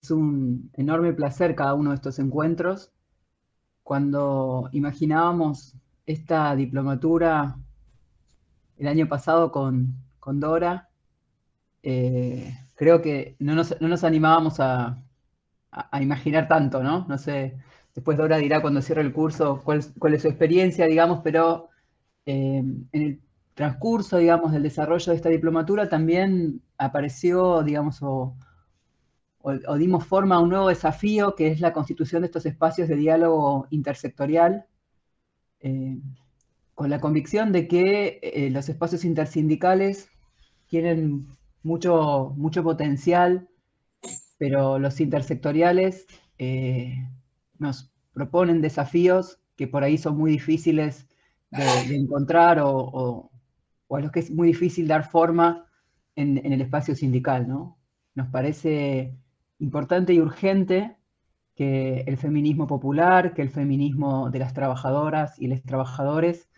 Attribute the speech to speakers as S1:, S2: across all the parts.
S1: Es un enorme placer cada uno de estos encuentros. Cuando imaginábamos esta diplomatura el año pasado con Dora, creo que no nos animábamos a imaginar tanto, ¿no? No sé, después Dora dirá cuando cierre el curso cuál es su experiencia, digamos, pero en el transcurso, digamos, del desarrollo de esta diplomatura también apareció, digamos, o dimos forma a un nuevo desafío que es la constitución de estos espacios de diálogo intersectorial, eh, con la convicción de que los espacios intersindicales tienen mucho potencial, pero los intersectoriales nos proponen desafíos que por ahí son muy difíciles de encontrar o a los que es muy difícil dar forma en el espacio sindical, ¿no? Nos parece importante y urgente que el feminismo popular, que el feminismo de las trabajadoras y los trabajadores.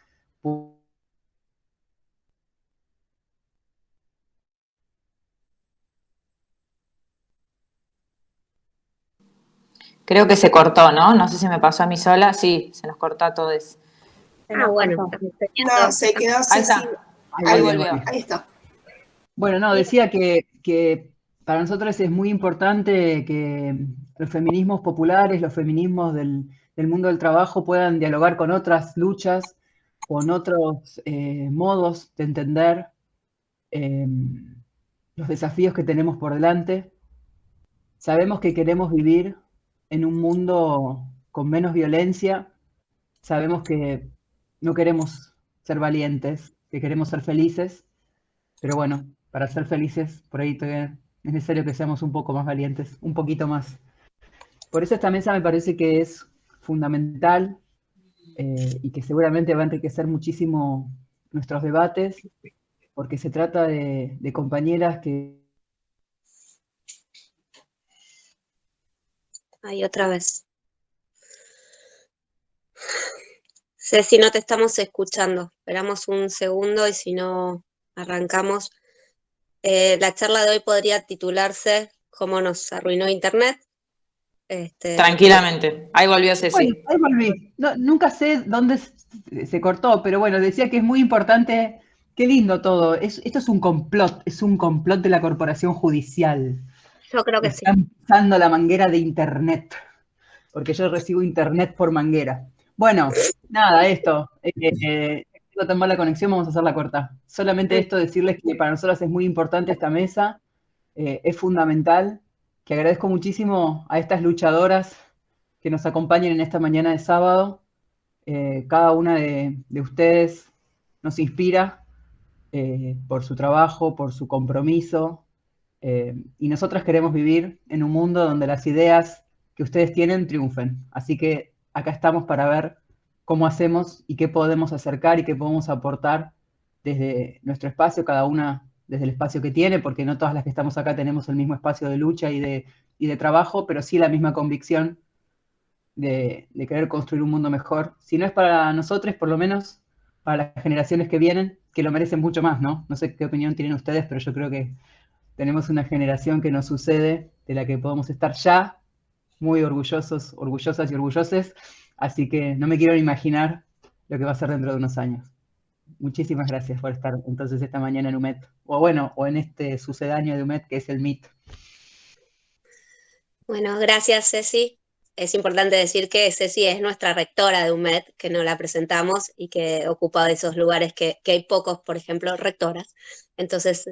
S2: Creo que se cortó, ¿no? No sé si me pasó a mí sola. Sí, se nos cortó a todos.
S3: Se nos
S4: Bueno,
S3: cortó.
S4: no, se quedó
S2: Ahí
S4: Ceci.
S2: está. Ahí
S1: Volví,
S2: volvió.
S1: volví.
S4: Ahí está.
S1: Bueno, no, decía que para nosotros es muy importante que los feminismos populares, los feminismos del mundo del trabajo puedan dialogar con otras luchas, con otros modos de entender eh, los desafíos que tenemos por delante. Sabemos que queremos vivir en un mundo con menos violencia, sabemos que no queremos ser valientes, que queremos ser felices, pero bueno, para ser felices por ahí todavía es necesario que seamos un poco más valientes, un poquito más. Por eso esta mesa me parece que es fundamental y que seguramente va a enriquecer muchísimo nuestros debates, porque se trata de compañeras que...
S3: Ahí otra vez. Ceci, no te estamos escuchando. Esperamos un segundo y si no, arrancamos. La charla de hoy podría titularse ¿Cómo nos arruinó Internet?
S2: Tranquilamente. Ahí volvió
S1: Bueno,
S2: Ceci.
S1: ahí volví. Nunca sé dónde se cortó, pero bueno, decía que es muy importante, qué lindo todo. Esto es un complot de la corporación judicial.
S3: Yo creo que sí.
S1: Están usando la manguera de internet, porque yo recibo internet por manguera. Bueno, nada, esto. Tengo tan mala conexión, vamos a hacerla corta. Solamente esto, decirles que para nosotros es muy importante esta mesa, es fundamental, que agradezco muchísimo a estas luchadoras que nos acompañan en esta mañana de sábado. Cada una de ustedes nos inspira por su trabajo, por su compromiso, y nosotras queremos vivir en un mundo donde las ideas que ustedes tienen triunfen. Así que acá estamos para ver cómo hacemos y qué podemos acercar y qué podemos aportar desde nuestro espacio, cada una desde el espacio que tiene, porque no todas las que estamos acá tenemos el mismo espacio de lucha y de trabajo, pero sí la misma convicción de querer construir un mundo mejor. Si no es para nosotros, por lo menos para las generaciones que vienen, que lo merecen mucho más, ¿no? No sé qué opinión tienen ustedes, pero yo creo que tenemos una generación que nos sucede, de la que podemos estar ya muy orgullosos, orgullosas y orgulloses, así que no me quiero ni imaginar lo que va a ser dentro de unos años. Muchísimas gracias por estar entonces esta mañana en UMET, o bueno, o en este sucedáneo de UMET que es el MIT.
S3: Bueno, gracias, Ceci. Es importante decir que Ceci es nuestra rectora de UMED, que no la presentamos y que ocupa esos lugares que hay pocos, por ejemplo, rectoras. Entonces,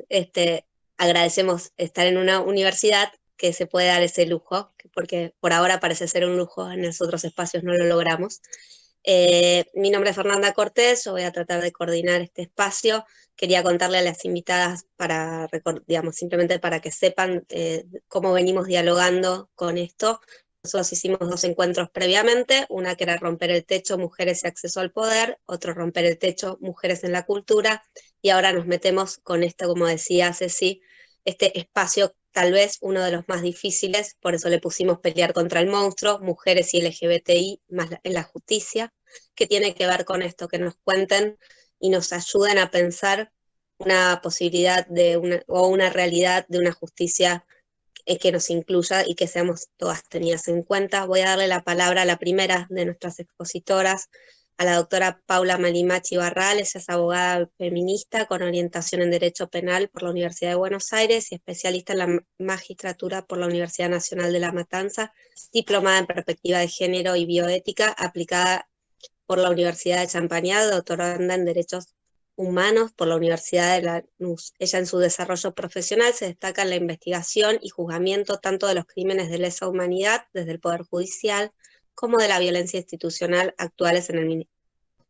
S3: agradecemos estar en una universidad que se puede dar ese lujo, porque por ahora parece ser un lujo, en los otros espacios no lo logramos. Mi nombre es Fernanda Cortés, yo voy a tratar de coordinar este espacio. Quería contarle a las invitadas para, digamos, simplemente para que sepan cómo venimos dialogando con esto. Nosotros hicimos dos encuentros previamente, una que era romper el techo, mujeres y acceso al poder, otro romper el techo, mujeres en la cultura, y ahora nos metemos con esto, como decía Ceci, este espacio tal vez uno de los más difíciles, por eso le pusimos pelear contra el monstruo, mujeres y LGBTI más en la justicia, que tiene que ver con esto, que nos cuenten y nos ayuden a pensar una posibilidad de una realidad de una justicia que nos incluya y que seamos todas tenidas en cuenta. Voy a darle la palabra a la primera de nuestras expositoras, a la doctora Paula Malimachi Barral. Ella es abogada feminista con orientación en Derecho Penal por la Universidad de Buenos Aires y especialista en la magistratura por la Universidad Nacional de La Matanza, diplomada en Perspectiva de Género y Bioética aplicada por la Universidad de Champagnat, doctoranda en Derechos Humanos por la Universidad de Lanús. Ella en su desarrollo profesional se destaca en la investigación y juzgamiento tanto de los crímenes de lesa humanidad desde el Poder Judicial como de la violencia institucional actuales en el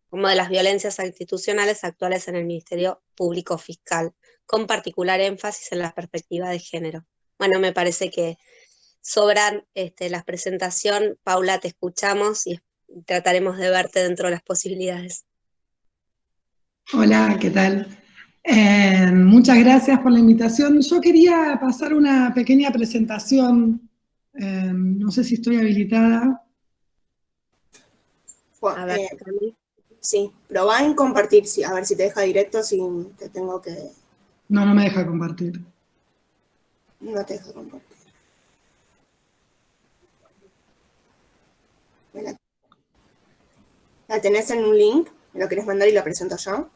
S3: como de las violencias institucionales actuales en el Ministerio Público Fiscal, con particular énfasis en la perspectiva de género. Bueno, me parece que sobran las presentaciones. Paula, te escuchamos y trataremos de verte dentro de las posibilidades.
S4: Hola, ¿qué tal? Muchas gracias por la invitación. Yo quería pasar una pequeña presentación. No sé si estoy habilitada.
S3: A ver,
S5: sí, probá en compartir, sí, a ver si te deja directo, si te tengo que...
S4: No, no me deja compartir.
S5: No te deja compartir. ¿La tenés en un link? ¿Me lo querés mandar y lo presento yo?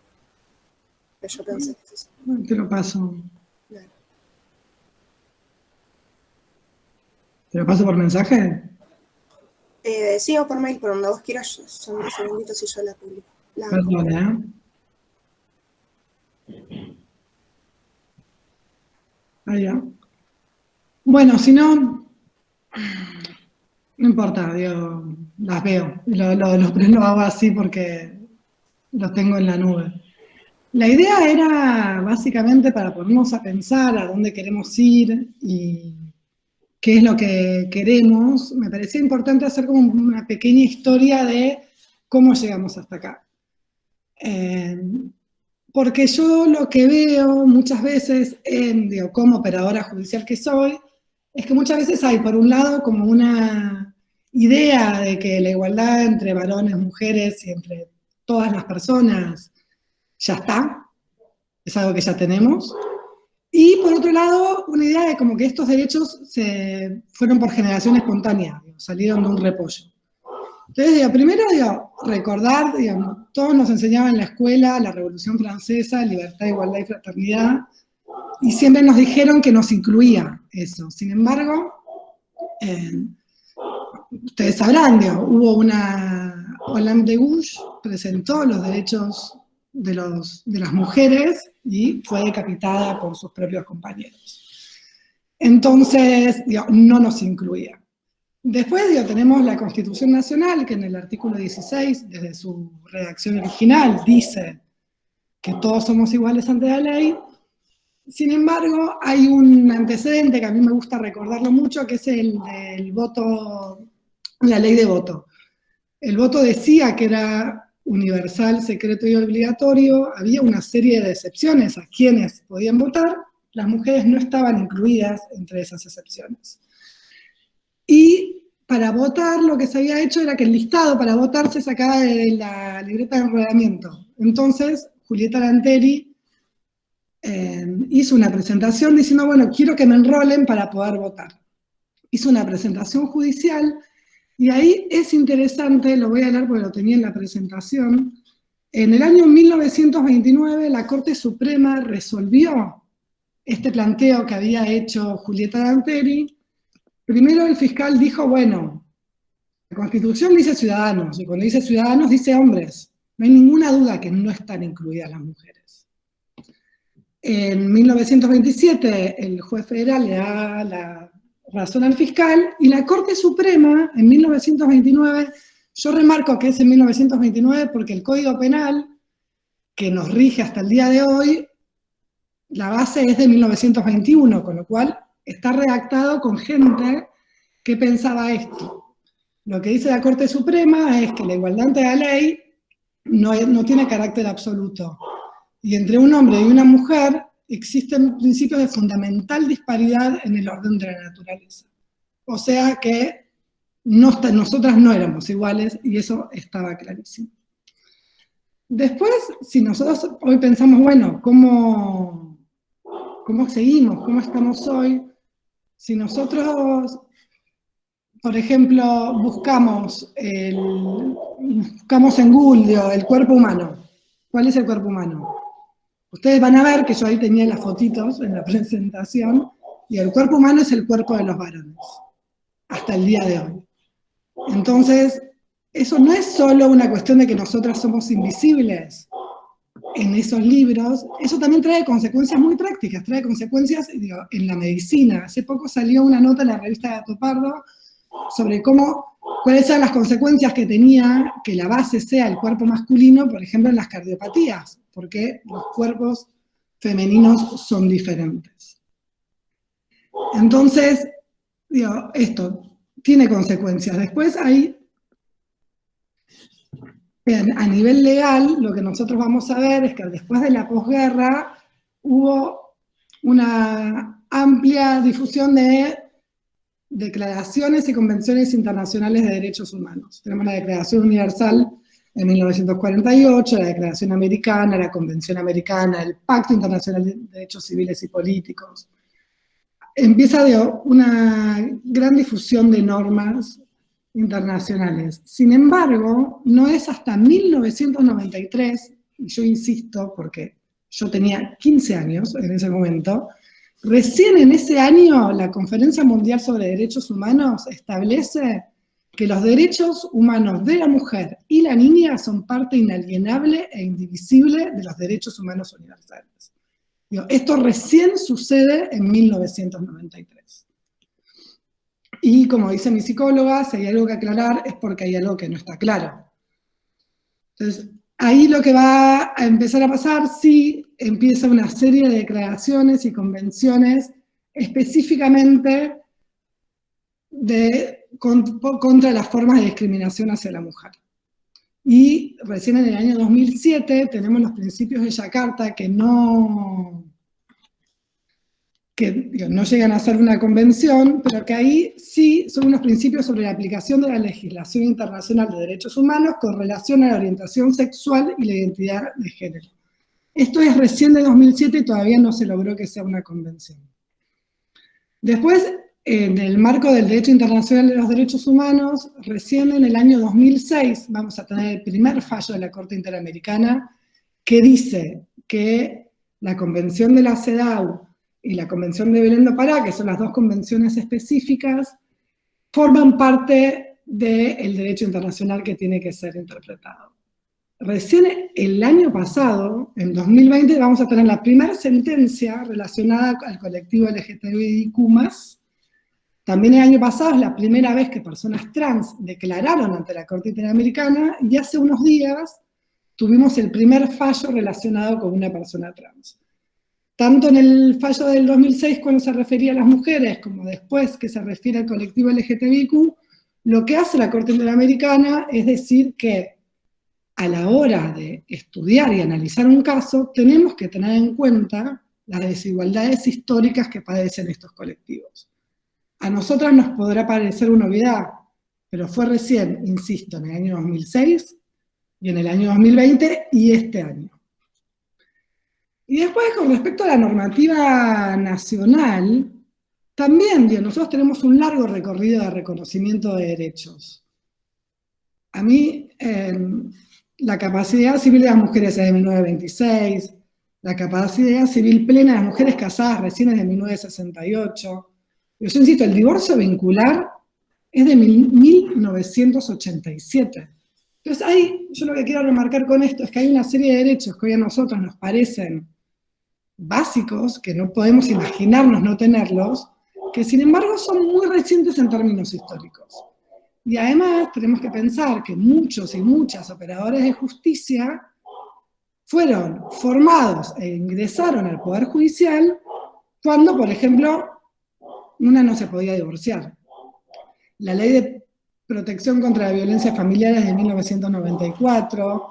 S5: Pero yo pensé que sí.
S4: Te lo paso.
S5: Dale.
S4: ¿Te lo paso por mensaje?
S5: Sí, o por mail, por donde vos quieras, son 2 segunditos y yo la publico.
S4: Perdón, Ahí ya. Bueno, si no, no importa, digo, las veo. Lo hago así porque los tengo en la nube. La idea era básicamente para ponernos a pensar a dónde queremos ir y qué es lo que queremos. Me parecía importante hacer como una pequeña historia de cómo llegamos hasta acá. Porque yo lo que veo muchas veces, como operadora judicial que soy, es que muchas veces hay, por un lado, como una idea de que la igualdad entre varones, mujeres y entre todas las personas ya está, es algo que ya tenemos. Y por otro lado, una idea de como que estos derechos se fueron por generación espontánea, salieron de un repollo. Entonces, primero, recordar, todos nos enseñaban en la escuela la Revolución Francesa, libertad, igualdad y fraternidad, y siempre nos dijeron que nos incluía eso. Sin embargo, ustedes sabrán, hubo una... Olympe de Gouges presentó los derechos de las mujeres y fue decapitada por sus propios compañeros. Entonces, no nos incluía. Después, tenemos la Constitución Nacional, que en el artículo 16, desde su redacción original, dice que todos somos iguales ante la ley. Sin embargo, hay un antecedente que a mí me gusta recordarlo mucho, que es el del voto, la ley de voto. El voto decía que era universal, secreto y obligatorio. Había una serie de excepciones a quienes podían votar. Las mujeres no estaban incluidas entre esas excepciones. Y para votar lo que se había hecho era que el listado para votar se sacaba de la libreta de enrolamiento. Entonces, Julieta Lanteri hizo una presentación diciendo, bueno, quiero que me enrolen para poder votar. Hizo una presentación judicial y ahí es interesante, lo voy a leer porque lo tenía en la presentación. En el año 1929 la Corte Suprema resolvió este planteo que había hecho Julieta Lanteri. Primero el fiscal dijo, bueno, la Constitución dice ciudadanos, y cuando dice ciudadanos dice hombres. No hay ninguna duda que no están incluidas las mujeres. En 1927 el juez federal le da la razón al fiscal, y la Corte Suprema en 1929, yo remarco que es en 1929 porque el Código Penal, que nos rige hasta el día de hoy, la base es de 1921, con lo cual está redactado con gente que pensaba esto. Lo que dice la Corte Suprema es que la igualdad ante la ley no tiene carácter absoluto. Y entre un hombre y una mujer existen principios de fundamental disparidad en el orden de la naturaleza. O sea que nosotras no éramos iguales y eso estaba clarísimo. Después, si nosotros hoy pensamos, bueno, ¿cómo seguimos? ¿Cómo estamos hoy? Si nosotros, por ejemplo, buscamos en Google, digo, el cuerpo humano, ¿cuál es el cuerpo humano? Ustedes van a ver que yo ahí tenía las fotitos en la presentación, y el cuerpo humano es el cuerpo de los varones, hasta el día de hoy. Entonces, eso no es solo una cuestión de que nosotras somos invisibles en esos libros, eso también trae consecuencias muy prácticas, trae consecuencias, digo, en la medicina. Hace poco salió una nota en la revista Gato Pardo sobre cuáles eran las consecuencias que tenía que la base sea el cuerpo masculino, por ejemplo, en las cardiopatías, porque los cuerpos femeninos son diferentes. Entonces, digo, esto tiene consecuencias. Después hay, a nivel legal, lo que nosotros vamos a ver es que después de la posguerra hubo una amplia difusión de declaraciones y convenciones internacionales de derechos humanos. Tenemos la Declaración Universal en 1948, la Declaración Americana, la Convención Americana, el Pacto Internacional de Derechos Civiles y Políticos. Empieza una gran difusión de normas internacionales. Sin embargo, no es hasta 1993, y yo insisto porque yo tenía 15 años en ese momento, recién en ese año la Conferencia Mundial sobre Derechos Humanos establece que los derechos humanos de la mujer y la niña son parte inalienable e indivisible de los derechos humanos universales. Esto recién sucede en 1993. Y como dice mi psicóloga, si hay algo que aclarar es porque hay algo que no está claro. Entonces, ahí lo que va a empezar a pasar, sí, empieza una serie de declaraciones y convenciones específicamente contra las formas de discriminación hacia la mujer. Y recién en el año 2007 tenemos los principios de Yakarta que no llegan a ser una convención, pero que ahí sí son unos principios sobre la aplicación de la legislación internacional de derechos humanos con relación a la orientación sexual y la identidad de género. Esto es recién de 2007 y todavía no se logró que sea una convención. Después, en el marco del derecho internacional de los derechos humanos, recién en el año 2006 vamos a tener el primer fallo de la Corte Interamericana que dice que la Convención de la CEDAW y la Convención de Belén do Pará, que son las dos convenciones específicas, forman parte del derecho internacional que tiene que ser interpretado. Recién el año pasado, en 2020, vamos a tener la primera sentencia relacionada al colectivo LGTBIQ+. También el año pasado es la primera vez que personas trans declararon ante la Corte Interamericana, y hace unos días tuvimos el primer fallo relacionado con una persona trans. Tanto en el fallo del 2006 cuando se refería a las mujeres, como después que se refiere al colectivo LGTBIQ, lo que hace la Corte Interamericana es decir que a la hora de estudiar y analizar un caso, tenemos que tener en cuenta las desigualdades históricas que padecen estos colectivos. A nosotras nos podrá parecer una obviedad, pero fue recién, insisto, en el año 2006, y en el año 2020, y este año. Y después, con respecto a la normativa nacional, también, nosotros tenemos un largo recorrido de reconocimiento de derechos. A mí, la capacidad civil de las mujeres es de 1926, la capacidad civil plena de las mujeres casadas recién es de 1968. Yo insisto, el divorcio vincular es de 1987. Entonces, yo lo que quiero remarcar con esto es que hay una serie de derechos que hoy a nosotros nos parecen básicos, que no podemos imaginarnos no tenerlos, que sin embargo son muy recientes en términos históricos. Y además tenemos que pensar que muchos y muchas operadores de justicia fueron formados e ingresaron al Poder Judicial cuando, por ejemplo, una no se podía divorciar. La Ley de Protección contra la Violencia Familiar es de 1994,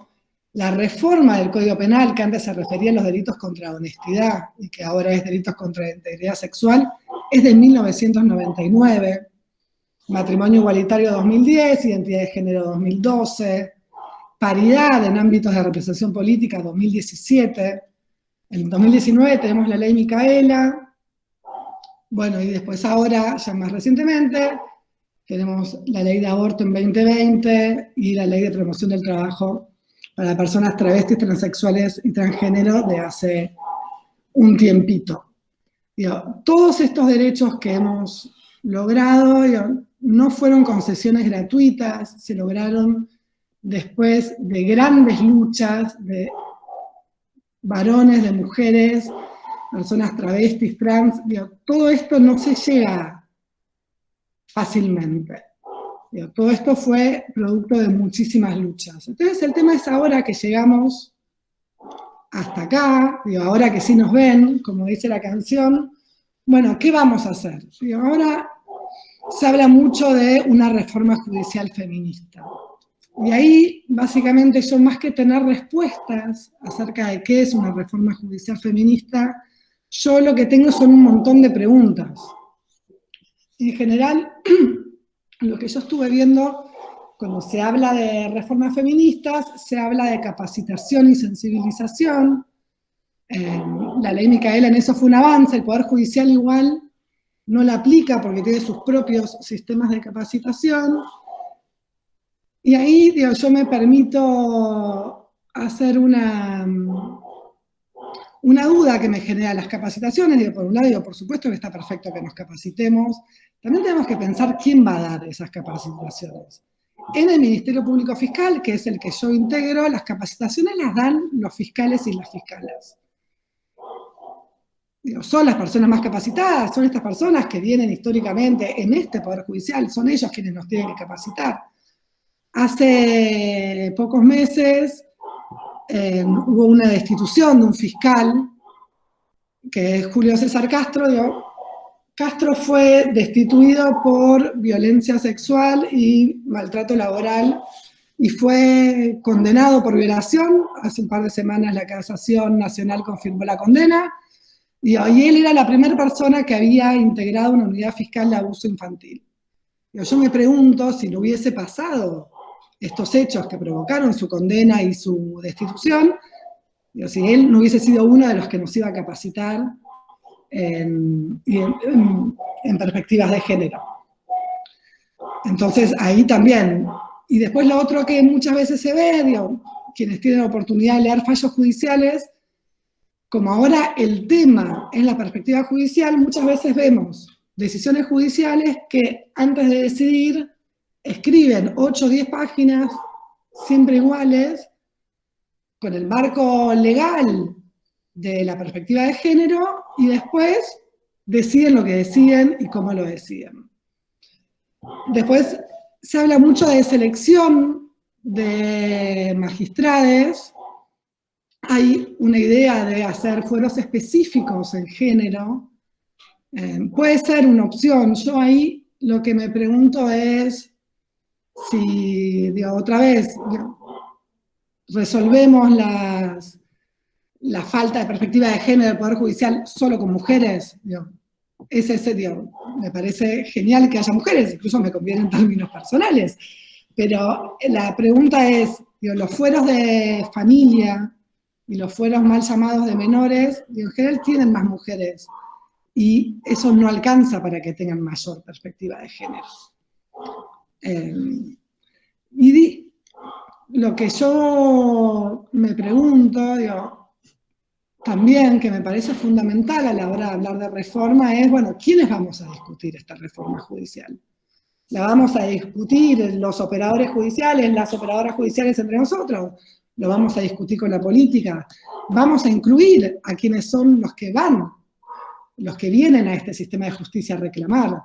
S4: la reforma del Código Penal, que antes se refería a los delitos contra la honestidad y que ahora es delitos contra la integridad sexual, es de 1999, matrimonio igualitario 2010, identidad de género 2012, paridad en ámbitos de representación política 2017, en 2019 tenemos la Ley Micaela, Bueno, y después ahora, ya más recientemente, tenemos la ley de aborto en 2020 y la ley de promoción del trabajo para personas travestis, transexuales y transgénero de hace un tiempito. Digo, todos estos derechos que hemos logrado, digo, no fueron concesiones gratuitas, se lograron después de grandes luchas de varones, de mujeres, personas travestis, trans, digo, todo esto no se llega fácilmente. Digo, todo esto fue producto de muchísimas luchas. Entonces el tema es ahora que llegamos hasta acá, digo, ahora que sí nos ven, como dice la canción, bueno, ¿qué vamos a hacer? Digo, ahora se habla mucho de una reforma judicial feminista. Y ahí, básicamente, yo más que tener respuestas acerca de qué es una reforma judicial feminista, yo lo que tengo son un montón de preguntas. En general, lo que yo estuve viendo, cuando se habla de reformas feministas, se habla de capacitación y sensibilización. La ley Micaela en eso fue un avance, el Poder Judicial igual no la aplica porque tiene sus propios sistemas de capacitación. Y ahí, digo, yo me permito hacer una duda que me genera las capacitaciones. Digo, por un lado, digo, por supuesto que está perfecto que nos capacitemos. También tenemos que pensar quién va a dar esas capacitaciones. En el Ministerio Público Fiscal, que es el que yo integro, las capacitaciones las dan los fiscales y las fiscales. Digo, son las personas más capacitadas, son estas personas que vienen históricamente en este Poder Judicial, son ellos quienes nos tienen que capacitar. Hace pocos meses hubo una destitución de un fiscal, que es Julio César Castro. Digo, Castro fue destituido por violencia sexual y maltrato laboral y fue condenado por violación. Hace un par de semanas la Casación Nacional confirmó la condena. Y él era la primera persona que había integrado una unidad fiscal de abuso infantil. Yo me pregunto si no hubiese pasado estos hechos que provocaron su condena y su destitución, si él no hubiese sido uno de los que nos iba a capacitar en perspectivas de género. Entonces, ahí también. Y después lo otro que muchas veces se ve, digo, quienes tienen la oportunidad de leer fallos judiciales, como ahora el tema es la perspectiva judicial, muchas veces vemos decisiones judiciales que antes de decidir escriben 8 o 10 páginas, siempre iguales, con el marco legal de la perspectiva de género, y después deciden lo que deciden y cómo lo deciden. Después se habla mucho de selección de magistrades. Hay una idea de hacer fueros específicos en género. Puede ser una opción. Yo ahí lo que me pregunto es si, digo, otra vez, digo, resolvemos la falta de perspectiva de género del Poder Judicial solo con mujeres. Digo, me parece genial que haya mujeres, incluso me conviene en términos personales. Pero la pregunta es, digo, los fueros de familia y los fueros mal llamados de menores, digo, en general tienen más mujeres, y eso no alcanza para que tengan mayor perspectiva de género. Lo que yo me pregunto, digo, también que me parece fundamental a la hora de hablar de reforma es, bueno, ¿quiénes vamos a discutir esta reforma judicial? ¿La vamos a discutir los operadores judiciales, las operadoras judiciales entre nosotros? ¿Lo vamos a discutir con la política? ¿Vamos a incluir a quienes son los que van, los que vienen a este sistema de justicia a reclamar?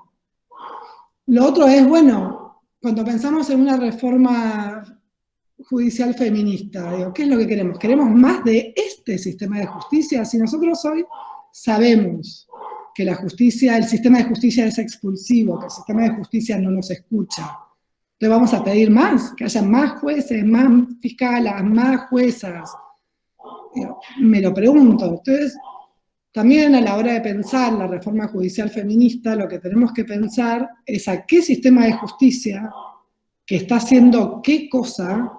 S4: Lo otro es, bueno, cuando pensamos en una reforma judicial feminista, digo, ¿qué es lo que queremos? ¿Queremos más de este sistema de justicia? Si nosotros hoy sabemos que la justicia, el sistema de justicia es expulsivo, que el sistema de justicia no nos escucha, le vamos a pedir más, que haya más jueces, más fiscalas, más juezas. Me lo pregunto. Entonces, también a la hora de pensar la reforma judicial feminista, lo que tenemos que pensar es a qué sistema de justicia que está haciendo qué cosa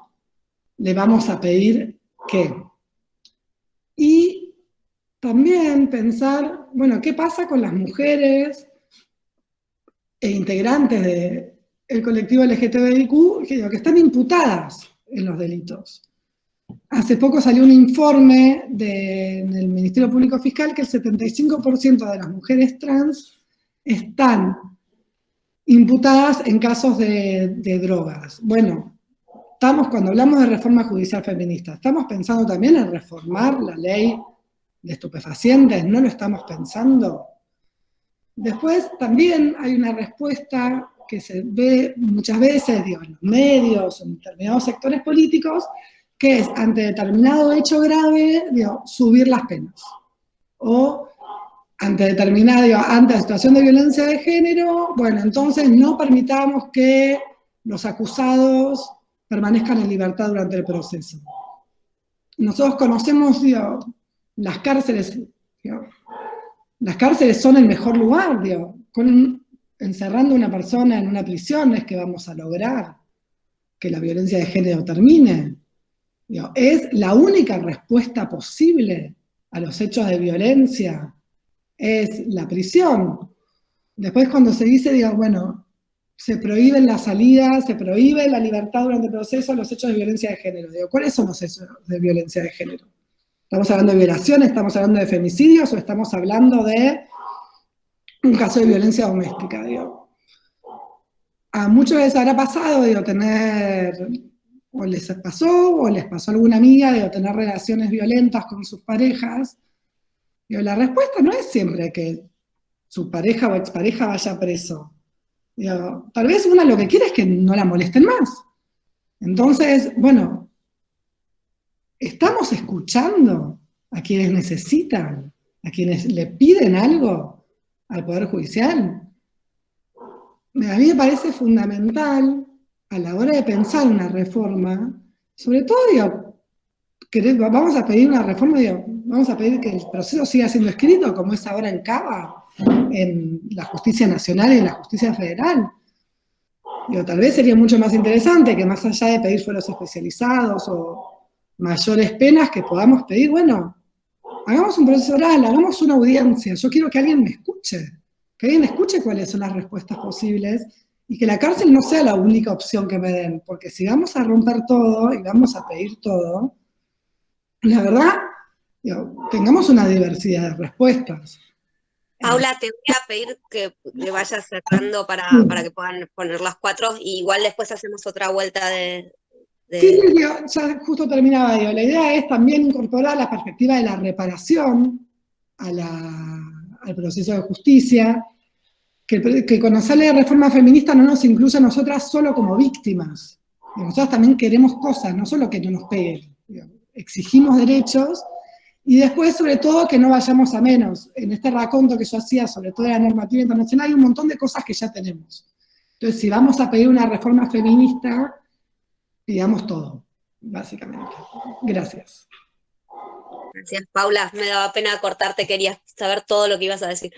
S4: le vamos a pedir qué. Y también pensar, bueno, ¿qué pasa con las mujeres e integrantes del colectivo LGTBIQ que están imputadas en los delitos? Hace poco salió un informe del Ministerio Público Fiscal que el 75% de las mujeres trans están imputadas en casos de drogas. Bueno, cuando hablamos de reforma judicial feminista, ¿estamos pensando también en reformar la ley de estupefacientes? ¿No lo estamos pensando? Después también hay una respuesta que se ve muchas veces, digo, en los medios, en determinados sectores políticos, que es, ante determinado hecho grave, digo, subir las penas. O ante ante situación de violencia de género, bueno, entonces no permitamos que los acusados permanezcan en libertad durante el proceso. Nosotros conocemos, digo, las cárceles, digo, las cárceles son el mejor lugar, digo, encerrando a una persona en una prisión es que vamos a lograr que la violencia de género termine. Digo, es la única respuesta posible a los hechos de violencia, es la prisión. Después cuando se dice, digo, bueno, se prohíben las salidas, se prohíbe la libertad durante el proceso, los hechos de violencia de género. Digo, ¿cuáles son los hechos de violencia de género? ¿Estamos hablando de violaciones, estamos hablando de femicidios o estamos hablando de un caso de violencia doméstica? Digo, a muchos les habrá pasado, digo, o les pasó a alguna amiga, digo, tener relaciones violentas con sus parejas. Digo, la respuesta no es siempre que su pareja o expareja vaya preso. Digo, tal vez una lo que quiere es que no la molesten más. Entonces, bueno, ¿estamos escuchando a quienes necesitan, a quienes le piden algo al Poder Judicial? A mí me parece fundamental, a la hora de pensar una reforma, sobre todo, digo, vamos a pedir una reforma, digo, vamos a pedir que el proceso siga siendo escrito como es ahora en Cava, en la justicia nacional y en la justicia federal. Digo, tal vez sería mucho más interesante que más allá de pedir fueros especializados o mayores penas, que podamos pedir, bueno, hagamos un proceso oral, hagamos una audiencia. Yo quiero que alguien me escuche, que alguien escuche cuáles son las respuestas posibles y que la cárcel no sea la única opción que me den, porque si vamos a romper todo y vamos a pedir todo, la verdad, digo, tengamos una diversidad de respuestas.
S3: Paula, te voy a pedir que le vayas cerrando para que puedan poner las 4 y igual después hacemos otra vuelta de...
S4: Sí, ya justo terminaba, digo, la idea es también incorporar la perspectiva de la reparación al proceso de justicia, que cuando sale de reforma feminista no nos incluya a nosotras solo como víctimas. Y nosotras también queremos cosas, no solo que no nos peguen. Digo, exigimos derechos y después, sobre todo, que no vayamos a menos. En este raconto que yo hacía, sobre todo de la normativa internacional, hay un montón de cosas que ya tenemos. Entonces, si vamos a pedir una reforma feminista, pidamos todo, básicamente. Gracias.
S3: Gracias, Paula. Me daba pena cortarte, quería saber todo lo que ibas a decir.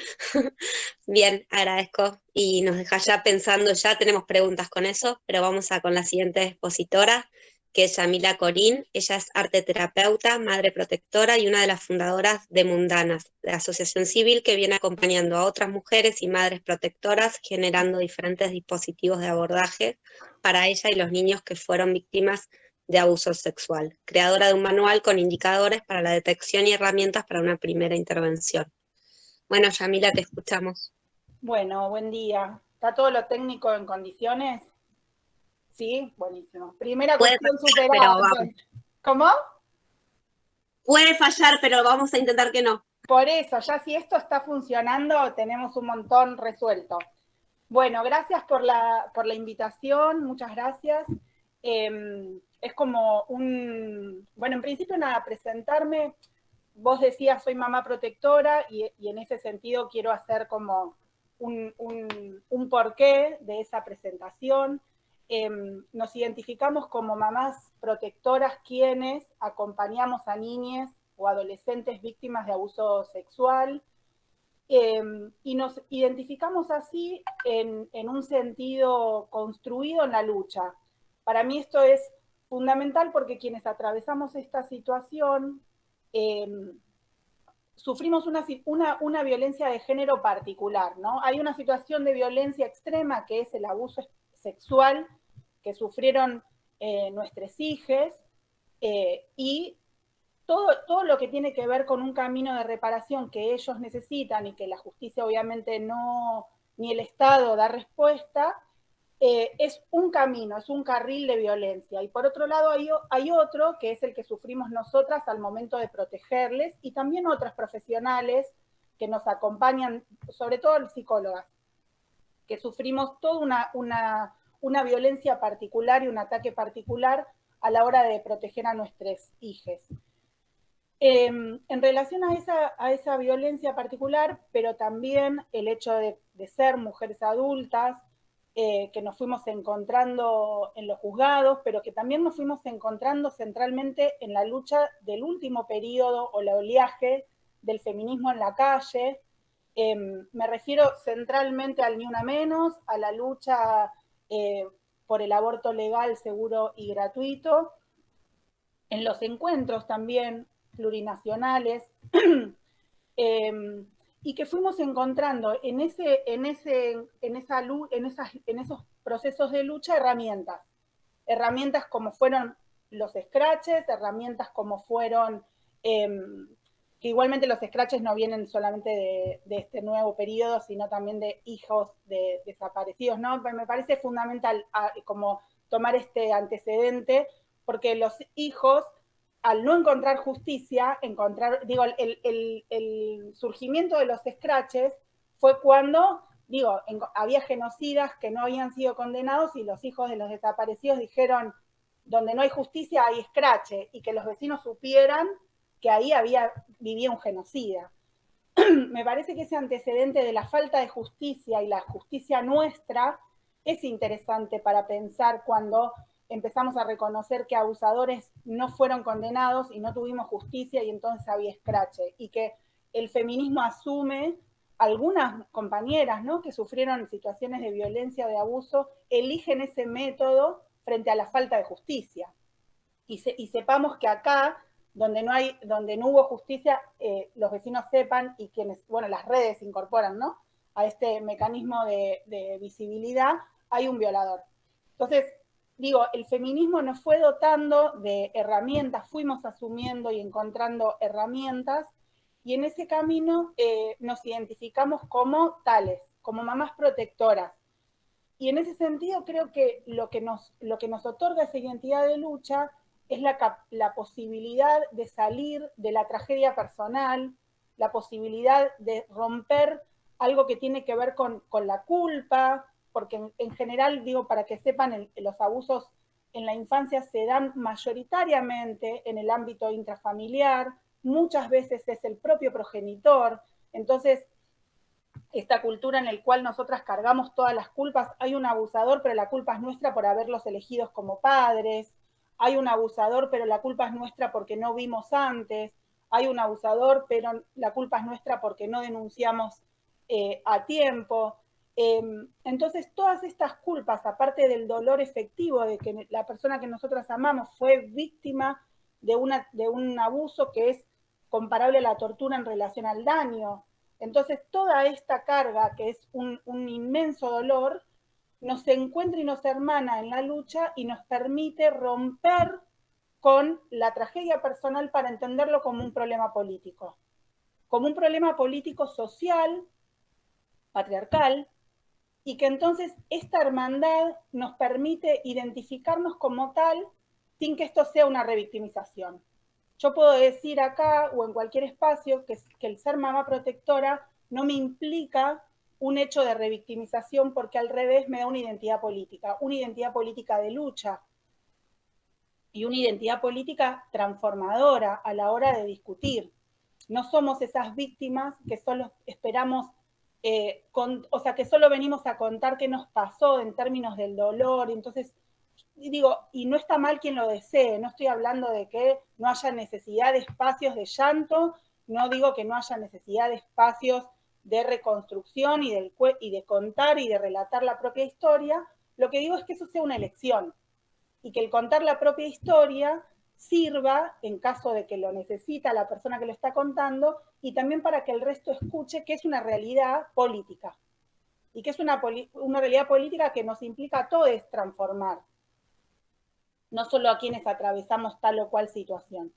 S3: Bien, agradezco. Y nos deja ya pensando, ya tenemos preguntas con eso, pero vamos con la siguiente expositora, que es Yamila Corín. Ella es arteterapeuta, madre protectora y una de las fundadoras de Mundanas, la asociación civil que viene acompañando a otras mujeres y madres protectoras, generando diferentes dispositivos de abordaje para ella y los niños que fueron víctimas de abuso sexual, creadora de un manual con indicadores para la detección y herramientas para una primera intervención. Bueno, Yamila, te escuchamos.
S6: Bueno, buen día. ¿Está todo lo técnico en condiciones? Sí, buenísimo. Primera cuestión superada. ¿Cómo?
S3: Puede fallar, pero vamos a intentar que no.
S6: Por eso, ya si esto está funcionando, tenemos un montón resuelto. Bueno, gracias por la invitación, muchas gracias. Es como bueno, en principio nada, presentarme. Vos decías, soy mamá protectora y en ese sentido quiero hacer como un porqué de esa presentación. Nos identificamos como mamás protectoras quienes acompañamos a niñas o adolescentes víctimas de abuso sexual, y nos identificamos así en un sentido construido en la lucha. Para mí esto es fundamental porque quienes atravesamos esta situación sufrimos una violencia de género particular, ¿no? Hay una situación de violencia extrema que es el abuso sexual que sufrieron nuestras hijas, y todo lo que tiene que ver con un camino de reparación que ellos necesitan y que la justicia obviamente no, ni el Estado da respuesta, es un camino, es un carril de violencia. Y por otro lado hay otro que es el que sufrimos nosotras al momento de protegerles, y también otras profesionales que nos acompañan, sobre todo psicólogas, que sufrimos toda una violencia particular y un ataque particular a la hora de proteger a nuestras hijas. En relación a esa violencia particular, pero también el hecho de ser mujeres adultas, que nos fuimos encontrando en los juzgados, pero que también nos fuimos encontrando centralmente en la lucha del último periodo o el oleaje del feminismo en la calle. Me refiero centralmente al Ni Una Menos, a la lucha por el aborto legal, seguro y gratuito, en los encuentros también plurinacionales, y que fuimos encontrando en esos procesos de lucha herramientas como fueron los scratches, herramientas como fueron, que igualmente los scratches no vienen solamente de este nuevo periodo, sino también de hijos de desaparecidos, ¿no? Me parece fundamental como tomar este antecedente, porque los hijos, al no encontrar justicia, el surgimiento de los scratches fue cuando, había genocidas que no habían sido condenados y los hijos de los desaparecidos dijeron, donde no hay justicia hay scratches, y que los vecinos supieran que ahí vivía un genocida. Me parece que ese antecedente de la falta de justicia y la justicia nuestra es interesante para pensar cuando empezamos a reconocer que abusadores no fueron condenados y no tuvimos justicia y entonces había escrache, y que el feminismo asume, algunas compañeras, ¿no?, que sufrieron situaciones de violencia o de abuso, eligen ese método frente a la falta de justicia. Y sepamos que acá, donde no hubo justicia, los vecinos sepan, y quienes, las redes incorporan, ¿no?, a este mecanismo de visibilidad, hay un violador. Entonces, el feminismo nos fue dotando de herramientas, fuimos asumiendo y encontrando herramientas, y en ese camino nos identificamos como tales, como mamás protectoras. Y en ese sentido creo que lo que nos otorga esa identidad de lucha es la posibilidad de salir de la tragedia personal, la posibilidad de romper algo que tiene que ver con la culpa, porque en general, para que sepan, los abusos en la infancia se dan mayoritariamente en el ámbito intrafamiliar, muchas veces es el propio progenitor. Entonces, esta cultura en la cual nosotras cargamos todas las culpas, hay un abusador, pero la culpa es nuestra por haberlos elegidos como padres, hay un abusador, pero la culpa es nuestra porque no vimos antes, hay un abusador, pero la culpa es nuestra porque no denunciamos a tiempo. Entonces, todas estas culpas, aparte del dolor efectivo de que la persona que nosotras amamos fue víctima de un abuso que es comparable a la tortura en relación al daño, entonces toda esta carga, que es un inmenso dolor, nos encuentra y nos hermana en la lucha y nos permite romper con la tragedia personal para entenderlo como un problema político social, patriarcal, y que entonces esta hermandad nos permite identificarnos como tal sin que esto sea una revictimización. Yo puedo decir acá o en cualquier espacio que el ser mamá protectora no me implica un hecho de revictimización, porque al revés me da una identidad política de lucha y una identidad política transformadora a la hora de discutir. No somos esas víctimas que solo esperamos, que solo venimos a contar qué nos pasó en términos del dolor. Entonces, y no está mal quien lo desee, no estoy hablando de que no haya necesidad de espacios de llanto, no digo que no haya necesidad de espacios de reconstrucción y de contar y de relatar la propia historia. Lo que digo es que eso sea una elección, y que el contar la propia historia sirva, en caso de que lo necesita la persona que lo está contando, y también para que el resto escuche que es una realidad política y que es una realidad política que nos implica a todos transformar, no solo a quienes atravesamos tal o cual situación.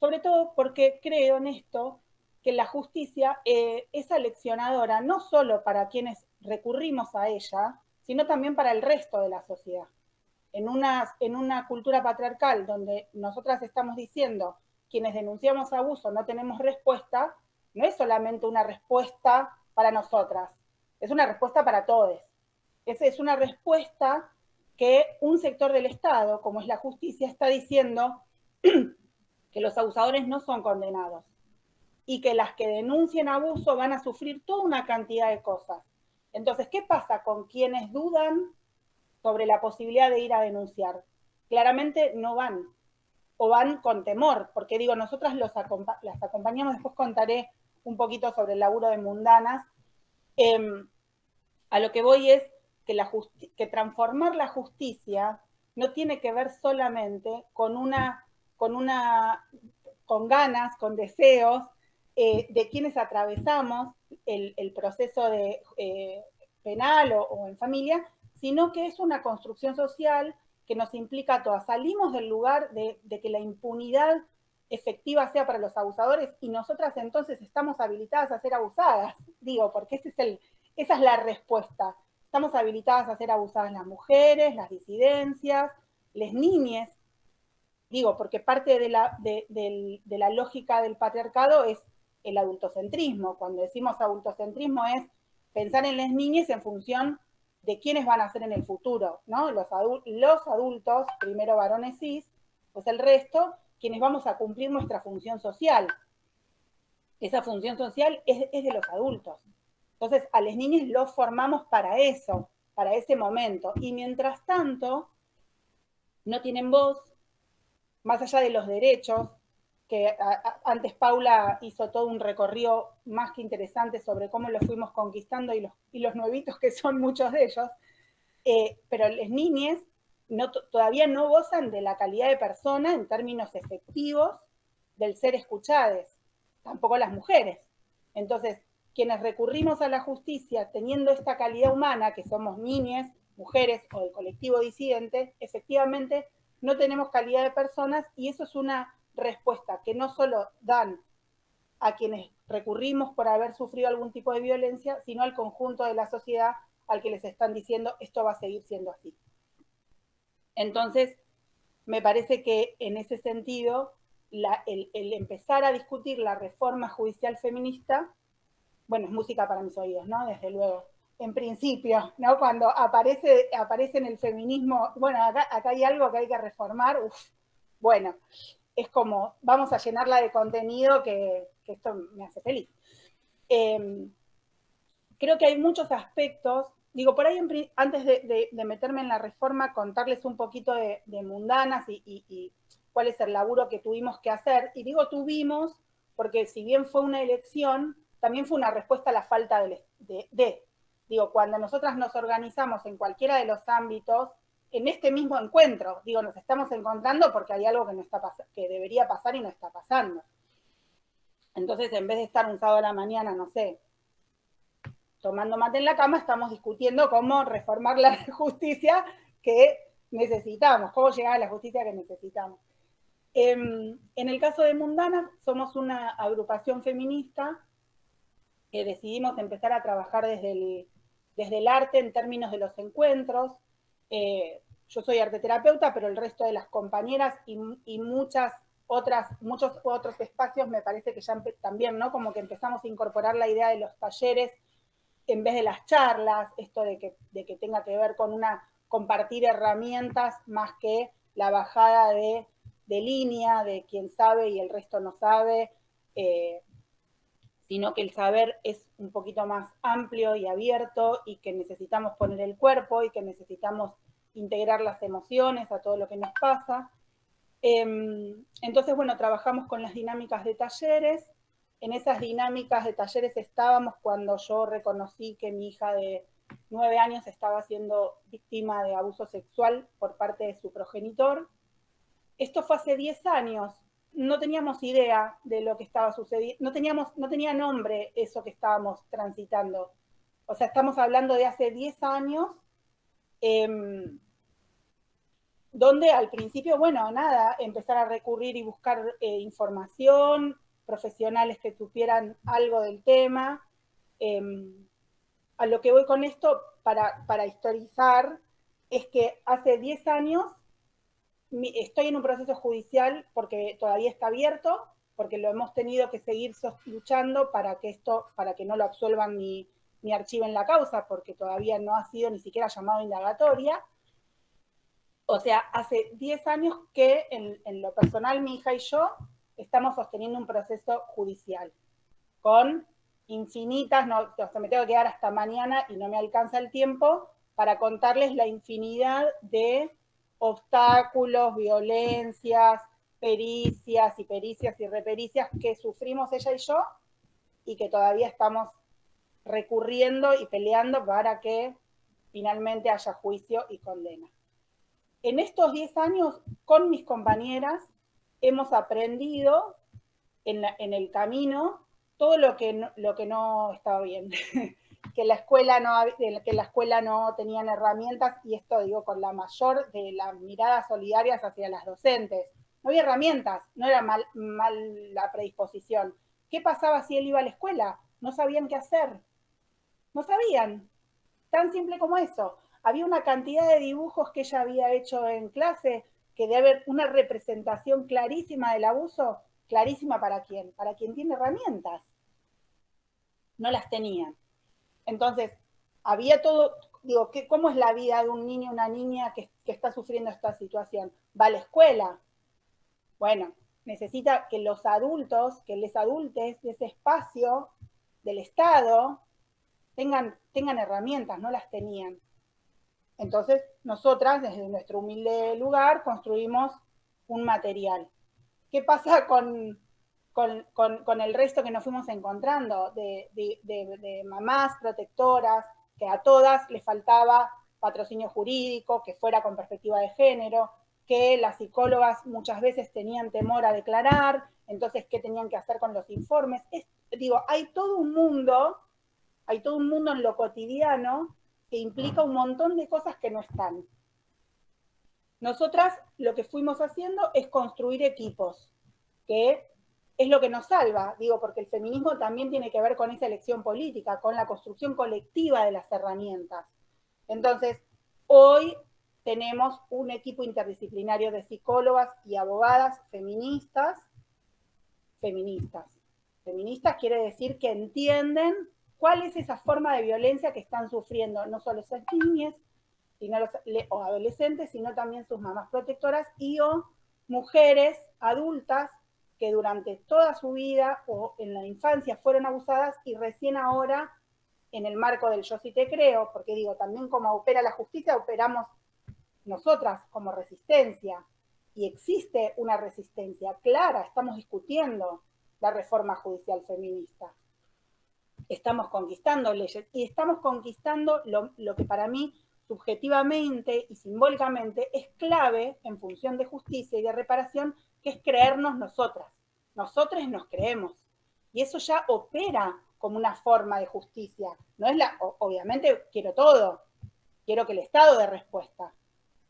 S6: Sobre todo porque creo en esto, que la justicia es aleccionadora no solo para quienes recurrimos a ella, sino también para el resto de la sociedad. En una cultura patriarcal donde nosotras estamos diciendo, quienes denunciamos abuso no tenemos respuesta, no es solamente una respuesta para nosotras, es una respuesta para todos. Es una respuesta que un sector del Estado, como es la justicia, está diciendo que los abusadores no son condenados y que las que denuncien abuso van a sufrir toda una cantidad de cosas. Entonces, ¿qué pasa con quienes dudan sobre la posibilidad de ir a denunciar? Claramente no van, o van con temor, porque digo, nosotras las acompañamos, después contaré un poquito sobre el laburo de Mundanas. A lo que voy es que transformar la justicia no tiene que ver solamente con ganas, con deseos de quienes atravesamos el proceso penal o en familia, sino que es una construcción social que nos implica a todas. Salimos del lugar de que la impunidad efectiva sea para los abusadores y nosotras entonces estamos habilitadas a ser abusadas, digo, porque esa es la respuesta. Estamos habilitadas a ser abusadas las mujeres, las disidencias, las niñas, digo, porque parte de la lógica del patriarcado es el adultocentrismo. Cuando decimos adultocentrismo es pensar en las niñas en función de quiénes van a ser en el futuro, ¿no? Los adultos, primero varones cis, pues el resto, quienes vamos a cumplir nuestra función social. Esa función social es de los adultos. Entonces, a las niñas los formamos para eso, para ese momento. Y mientras tanto, no tienen voz, más allá de los derechos, que antes Paula hizo todo un recorrido más que interesante sobre cómo los fuimos conquistando y los nuevitos que son muchos de ellos, pero las niñas todavía no gozan de la calidad de persona en términos efectivos del ser escuchadas, tampoco las mujeres. Entonces, quienes recurrimos a la justicia teniendo esta calidad humana, que somos niñas, mujeres o del colectivo disidente, efectivamente no tenemos calidad de personas y eso es una respuesta que no solo dan a quienes recurrimos por haber sufrido algún tipo de violencia, sino al conjunto de la sociedad al que les están diciendo esto va a seguir siendo así. Entonces, me parece que en ese sentido, el empezar a discutir la reforma judicial feminista, bueno, es música para mis oídos, ¿no? Desde luego. En principio, ¿no? Cuando aparece en el feminismo, bueno, acá hay algo que hay que reformar, bueno, es como, vamos a llenarla de contenido que esto me hace feliz. Creo que hay muchos aspectos, digo, por ahí antes de meterme en la reforma, contarles un poquito de Mundanas y cuál es el laburo que tuvimos que hacer. Y digo tuvimos, porque si bien fue una elección, también fue una respuesta a la falta digo, cuando nosotras nos organizamos en cualquiera de los ámbitos, en este mismo encuentro, digo, nos estamos encontrando porque hay algo que debería pasar y no está pasando. Entonces, en vez de estar un sábado a la mañana, no sé, tomando mate en la cama, estamos discutiendo cómo reformar la justicia que necesitamos, cómo llegar a la justicia que necesitamos. En el caso de Mundanas, somos una agrupación feminista que decidimos empezar a trabajar desde el arte en términos de los encuentros. Yo soy arteterapeuta, pero el resto de las compañeras y muchos otros espacios me parece que ya también, ¿no? Como que empezamos a incorporar la idea de los talleres en vez de las charlas, esto de que tenga que ver con compartir herramientas más que la bajada de línea de quien sabe y el resto no sabe, sino que el saber es un poquito más amplio y abierto y que necesitamos poner el cuerpo y que necesitamos integrar las emociones a todo lo que nos pasa. Entonces, bueno, trabajamos con las dinámicas de talleres. En esas dinámicas de talleres estábamos cuando yo reconocí que mi hija de 9 años estaba siendo víctima de abuso sexual por parte de su progenitor. Esto fue hace 10 años. no teníamos idea de lo que estaba sucediendo, no tenía nombre eso que estábamos transitando. O sea, estamos hablando de hace 10 años, donde al principio, bueno, nada, empezar a recurrir y buscar información, profesionales que supieran algo del tema. A lo que voy con esto, para historizar, es que hace 10 años estoy en un proceso judicial porque todavía está abierto, porque lo hemos tenido que seguir luchando para que no lo absuelvan ni archiven la causa, porque todavía no ha sido ni siquiera llamado a indagatoria. O sea, hace 10 años que en lo personal mi hija y yo estamos sosteniendo un proceso judicial con infinitas, no, o sea, me tengo que quedar hasta mañana y no me alcanza el tiempo para contarles la infinidad de obstáculos, violencias, pericias y repericias que sufrimos ella y yo y que todavía estamos recurriendo y peleando para que finalmente haya juicio y condena. En estos 10 años, con mis compañeras, hemos aprendido en el camino todo lo que no estaba bien. que la escuela no tenían herramientas, y esto digo con la mayor de las miradas solidarias hacia las docentes. No había herramientas, no era mal la predisposición. ¿Qué pasaba si él iba a la escuela? No sabían qué hacer. No sabían. Tan simple como eso. Había una cantidad de dibujos que ella había hecho en clase, que debe haber una representación clarísima del abuso. ¿Clarísima para quién? Para quien tiene herramientas. No las tenían. Entonces, había todo, digo, ¿cómo es la vida de un niño o una niña que está sufriendo esta situación? Va a la escuela. Bueno, necesita que los adultos, que les adultes de ese espacio del Estado tengan herramientas, no las tenían. Entonces, nosotras, desde nuestro humilde lugar, construimos un material. ¿Qué pasa con el resto que nos fuimos encontrando de mamás protectoras, que a todas les faltaba patrocinio jurídico, que fuera con perspectiva de género, que las psicólogas muchas veces tenían temor a declarar, entonces, ¿qué tenían que hacer con los informes? Hay todo un mundo en lo cotidiano que implica un montón de cosas que no están. Nosotras lo que fuimos haciendo es construir equipos, que es lo que nos salva, porque el feminismo también tiene que ver con esa elección política, con la construcción colectiva de las herramientas. Entonces, hoy tenemos un equipo interdisciplinario de psicólogas y abogadas feministas. Feministas quiere decir que entienden cuál es esa forma de violencia que están sufriendo, no solo esas niñas o adolescentes, sino también sus mamás protectoras o mujeres adultas que durante toda su vida o en la infancia fueron abusadas y recién ahora, en el marco del yo sí te creo, porque también como opera la justicia, operamos nosotras como resistencia, y existe una resistencia clara, estamos discutiendo la reforma judicial feminista. Estamos conquistando leyes y estamos conquistando lo que para mí subjetivamente y simbólicamente es clave en función de justicia y de reparación, que es creernos nosotras. Nosotras nos creemos. Y eso ya opera como una forma de justicia. No es obviamente quiero todo, quiero que el Estado dé respuesta.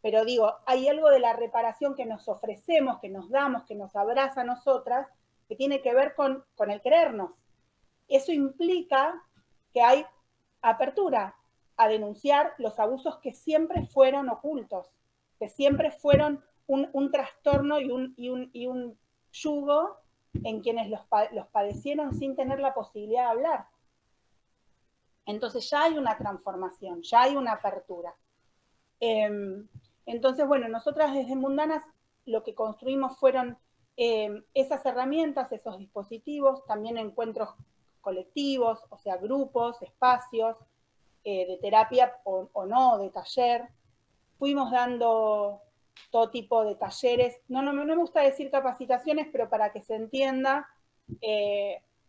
S6: Pero hay algo de la reparación que nos ofrecemos, que nos damos, que nos abraza a nosotras, que tiene que ver con el creernos. Eso implica que hay apertura a denunciar los abusos que siempre fueron ocultos, que siempre fueron un trastorno y un yugo en quienes los padecieron sin tener la posibilidad de hablar. Entonces ya hay una transformación, ya hay una apertura. Entonces, bueno, nosotras desde Mundanas lo que construimos fueron esas herramientas, esos dispositivos, también encuentros colectivos, o sea, grupos, espacios de terapia o no, de taller. Fuimos dando todo tipo de talleres, no me gusta decir capacitaciones, pero para que se entienda,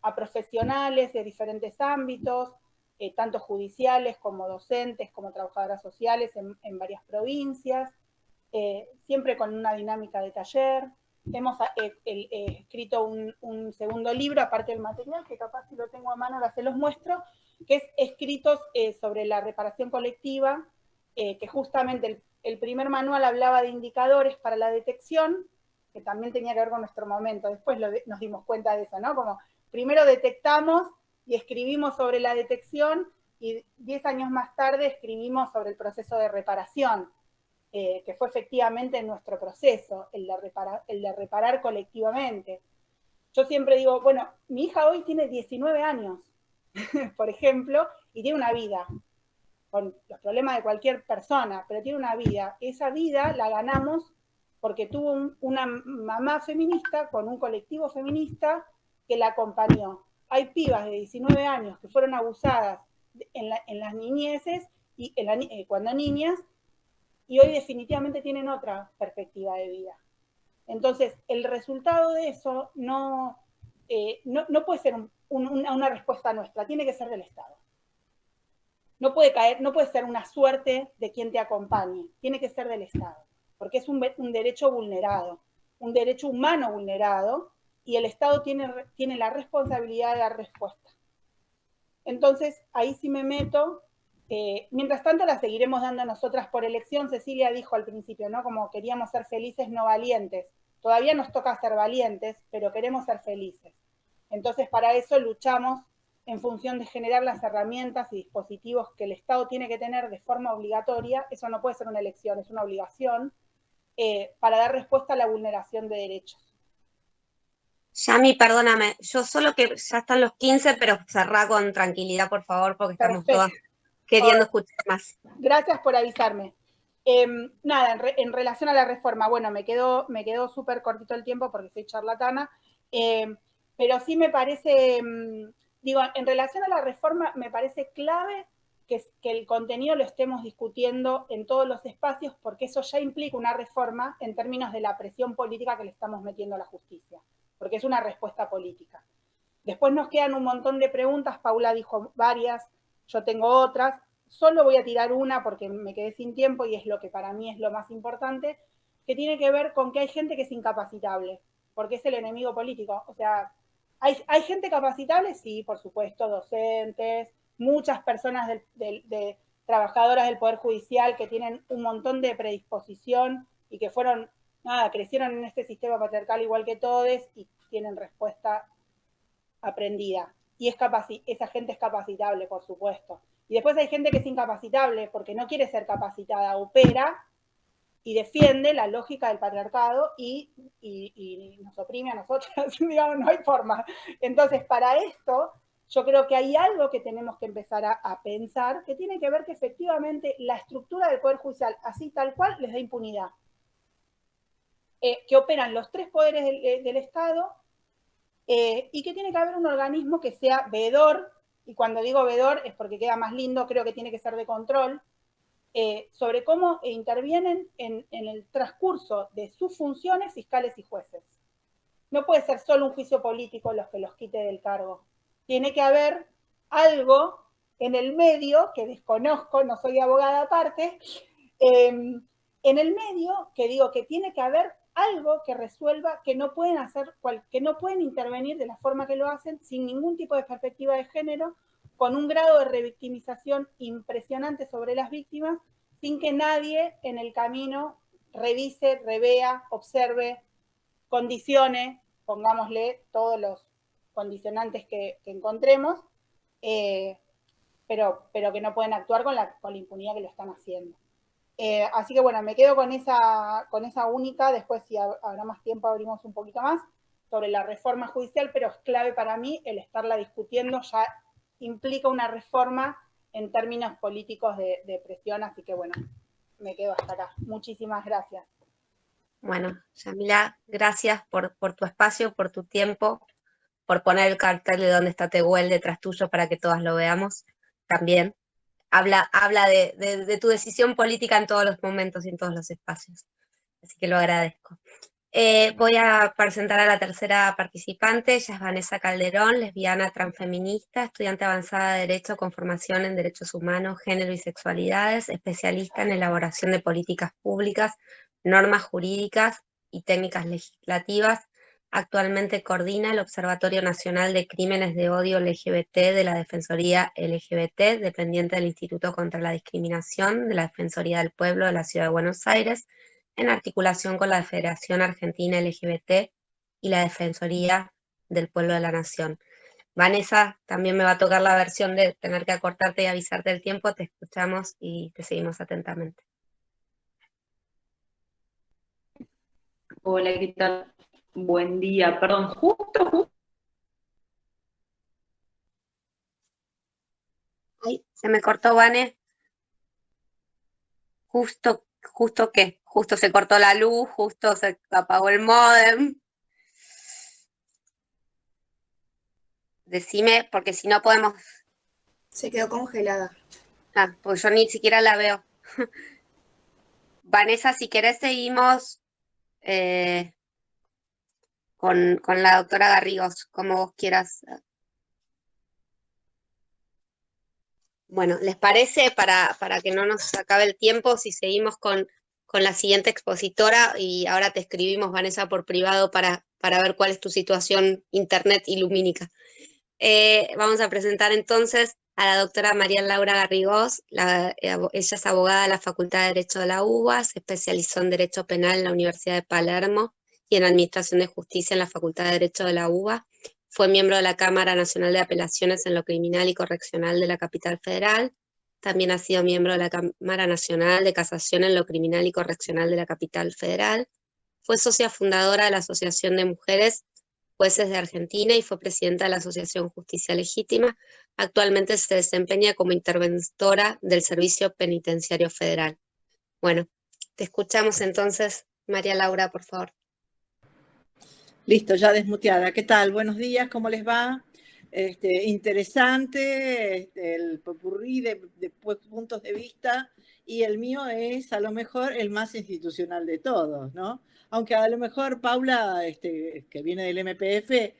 S6: a profesionales de diferentes ámbitos, tanto judiciales como docentes, como trabajadoras sociales en varias provincias, siempre con una dinámica de taller. hemos escrito un segundo libro, aparte del material, que capaz si lo tengo a mano ahora se los muestro, que es escritos sobre la reparación colectiva, que justamente el primer manual hablaba de indicadores para la detección, que también tenía que ver con nuestro momento, después nos dimos cuenta de eso, ¿no? Como primero detectamos y escribimos sobre la detección, y 10 años más tarde escribimos sobre el proceso de reparación, que fue efectivamente nuestro proceso, el de reparar colectivamente. Yo siempre digo, bueno, mi hija hoy tiene 19 años, por ejemplo, y tiene una vida, con los problemas de cualquier persona, pero tiene una vida. Esa vida la ganamos porque tuvo una mamá feminista con un colectivo feminista que la acompañó. Hay pibas de 19 años que fueron abusadas en las niñeces, y cuando niñas, y hoy definitivamente tienen otra perspectiva de vida. Entonces, el resultado de eso no puede ser una respuesta nuestra, tiene que ser del Estado. No puede ser una suerte de quien te acompañe, tiene que ser del Estado, porque es un derecho vulnerado, un derecho humano vulnerado, y el Estado tiene la responsabilidad de dar respuesta. Entonces, ahí sí me meto. Mientras tanto, la seguiremos dando nosotras por elección. Cecilia dijo al principio, ¿no? Como queríamos ser felices, no valientes. Todavía nos toca ser valientes, pero queremos ser felices. Entonces, para eso luchamos en función de generar las herramientas y dispositivos que el Estado tiene que tener de forma obligatoria. Eso no puede ser una elección, es una obligación, para dar respuesta a la vulneración de derechos.
S3: Yami, perdóname, yo solo que ya están los 15, pero cerrá con tranquilidad, por favor, porque estamos todas queriendo escuchar más.
S6: Gracias por avisarme. Nada, en relación a la reforma, bueno, me quedó súper cortito el tiempo porque soy charlatana, pero sí me parece, digo, en relación a la reforma, me parece clave que el contenido lo estemos discutiendo en todos los espacios, porque eso ya implica una reforma en términos de la presión política que le estamos metiendo a la justicia, porque es una respuesta política. Después nos quedan un montón de preguntas, Paula dijo varias, yo tengo otras, solo voy a tirar una porque me quedé sin tiempo y es lo que para mí es lo más importante, que tiene que ver con que hay gente que es incapacitable, porque es el enemigo político. O sea, ¿hay gente capacitable? Sí, por supuesto, docentes, muchas personas de trabajadoras del Poder Judicial que tienen un montón de predisposición y que crecieron en este sistema patriarcal igual que todos y tienen respuesta aprendida. Y esa gente es capacitable, por supuesto. Y después hay gente que es incapacitable porque no quiere ser capacitada, opera y defiende la lógica del patriarcado y nos oprime a nosotros, digamos, no hay forma. Entonces, para esto, yo creo que hay algo que tenemos que empezar a pensar, que tiene que ver que efectivamente la estructura del Poder Judicial, así tal cual, les da impunidad. Que operan los tres poderes del Estado, y que tiene que haber un organismo que sea veedor, y cuando digo veedor es porque queda más lindo, creo que tiene que ser de control, sobre cómo intervienen en el transcurso de sus funciones fiscales y jueces. No puede ser solo un juicio político los que los quite del cargo. Tiene que haber algo en el medio, que desconozco, no soy abogada aparte, en el medio, que digo que tiene que haber algo que resuelva que no pueden que no pueden intervenir de la forma que lo hacen sin ningún tipo de perspectiva de género, con un grado de revictimización impresionante sobre las víctimas, sin que nadie en el camino revise, revea, observe, condicione, pongámosle todos los condicionantes que encontremos, pero que no pueden actuar con la impunidad que lo están haciendo. Así que bueno, me quedo con esa única, después si habrá más tiempo abrimos un poquito más sobre la reforma judicial, pero es clave para mí el estarla discutiendo, ya implica una reforma en términos políticos de presión, así que bueno, me quedo hasta acá. Muchísimas gracias.
S3: Bueno, Yamila, gracias por tu espacio, por tu tiempo, por poner el cartel de Dónde está Tehuel detrás tuyo para que todas lo veamos también. Habla de tu decisión política en todos los momentos y en todos los espacios. Así que lo agradezco. Voy a presentar a la tercera participante. Ella es Vanessa Calderón, lesbiana transfeminista, estudiante avanzada de Derecho con formación en Derechos Humanos, Género y Sexualidades, especialista en elaboración de políticas públicas, normas jurídicas, y Técnicas Legislativas. Actualmente coordina el Observatorio Nacional de Crímenes de Odio LGBT de la Defensoría LGBT, dependiente del Instituto contra la Discriminación de la Defensoría del Pueblo de la Ciudad de Buenos Aires, en articulación con la Federación Argentina LGBT y la Defensoría del Pueblo de la Nación. Vanessa, también me va a tocar la versión de tener que acortarte y avisarte el tiempo. Te escuchamos y te seguimos atentamente.
S7: Hola, ¿qué tal? Buen día. Perdón, justo.
S3: Ay, se me cortó, Vane. ¿Justo qué? Justo se cortó la luz, justo se apagó el módem. Decime, porque si no podemos...
S5: Se quedó congelada.
S3: Ah, pues yo ni siquiera la veo. Vanessa, si querés seguimos con la doctora Garrigós, como vos quieras. Bueno, ¿les parece, para que no nos acabe el tiempo, si seguimos con la siguiente expositora? Y ahora te escribimos, Vanessa, por privado para ver cuál es tu situación internet y lumínica. Vamos a presentar entonces a la doctora María Laura Garrigós. Ella es abogada de la Facultad de Derecho de la UBA, se especializó en Derecho Penal en la Universidad de Palermo y en Administración de Justicia en la Facultad de Derecho de la UBA. Fue miembro de la Cámara Nacional de Apelaciones en lo Criminal y Correccional de la Capital Federal. También ha sido miembro de la Cámara Nacional de Casación en lo Criminal y Correccional de la Capital Federal. Fue socia fundadora de la Asociación de Mujeres Jueces de Argentina y fue presidenta de la Asociación Justicia Legítima. Actualmente se desempeña como interventora del Servicio Penitenciario Federal. Bueno, te escuchamos entonces, María Laura, por favor.
S8: Listo, ya desmuteada. ¿Qué tal? Buenos días, ¿cómo les va? Interesante el popurrí de puntos de vista, y el mío es a lo mejor el más institucional de todos, ¿no? Aunque a lo mejor Paula, que viene del MPF,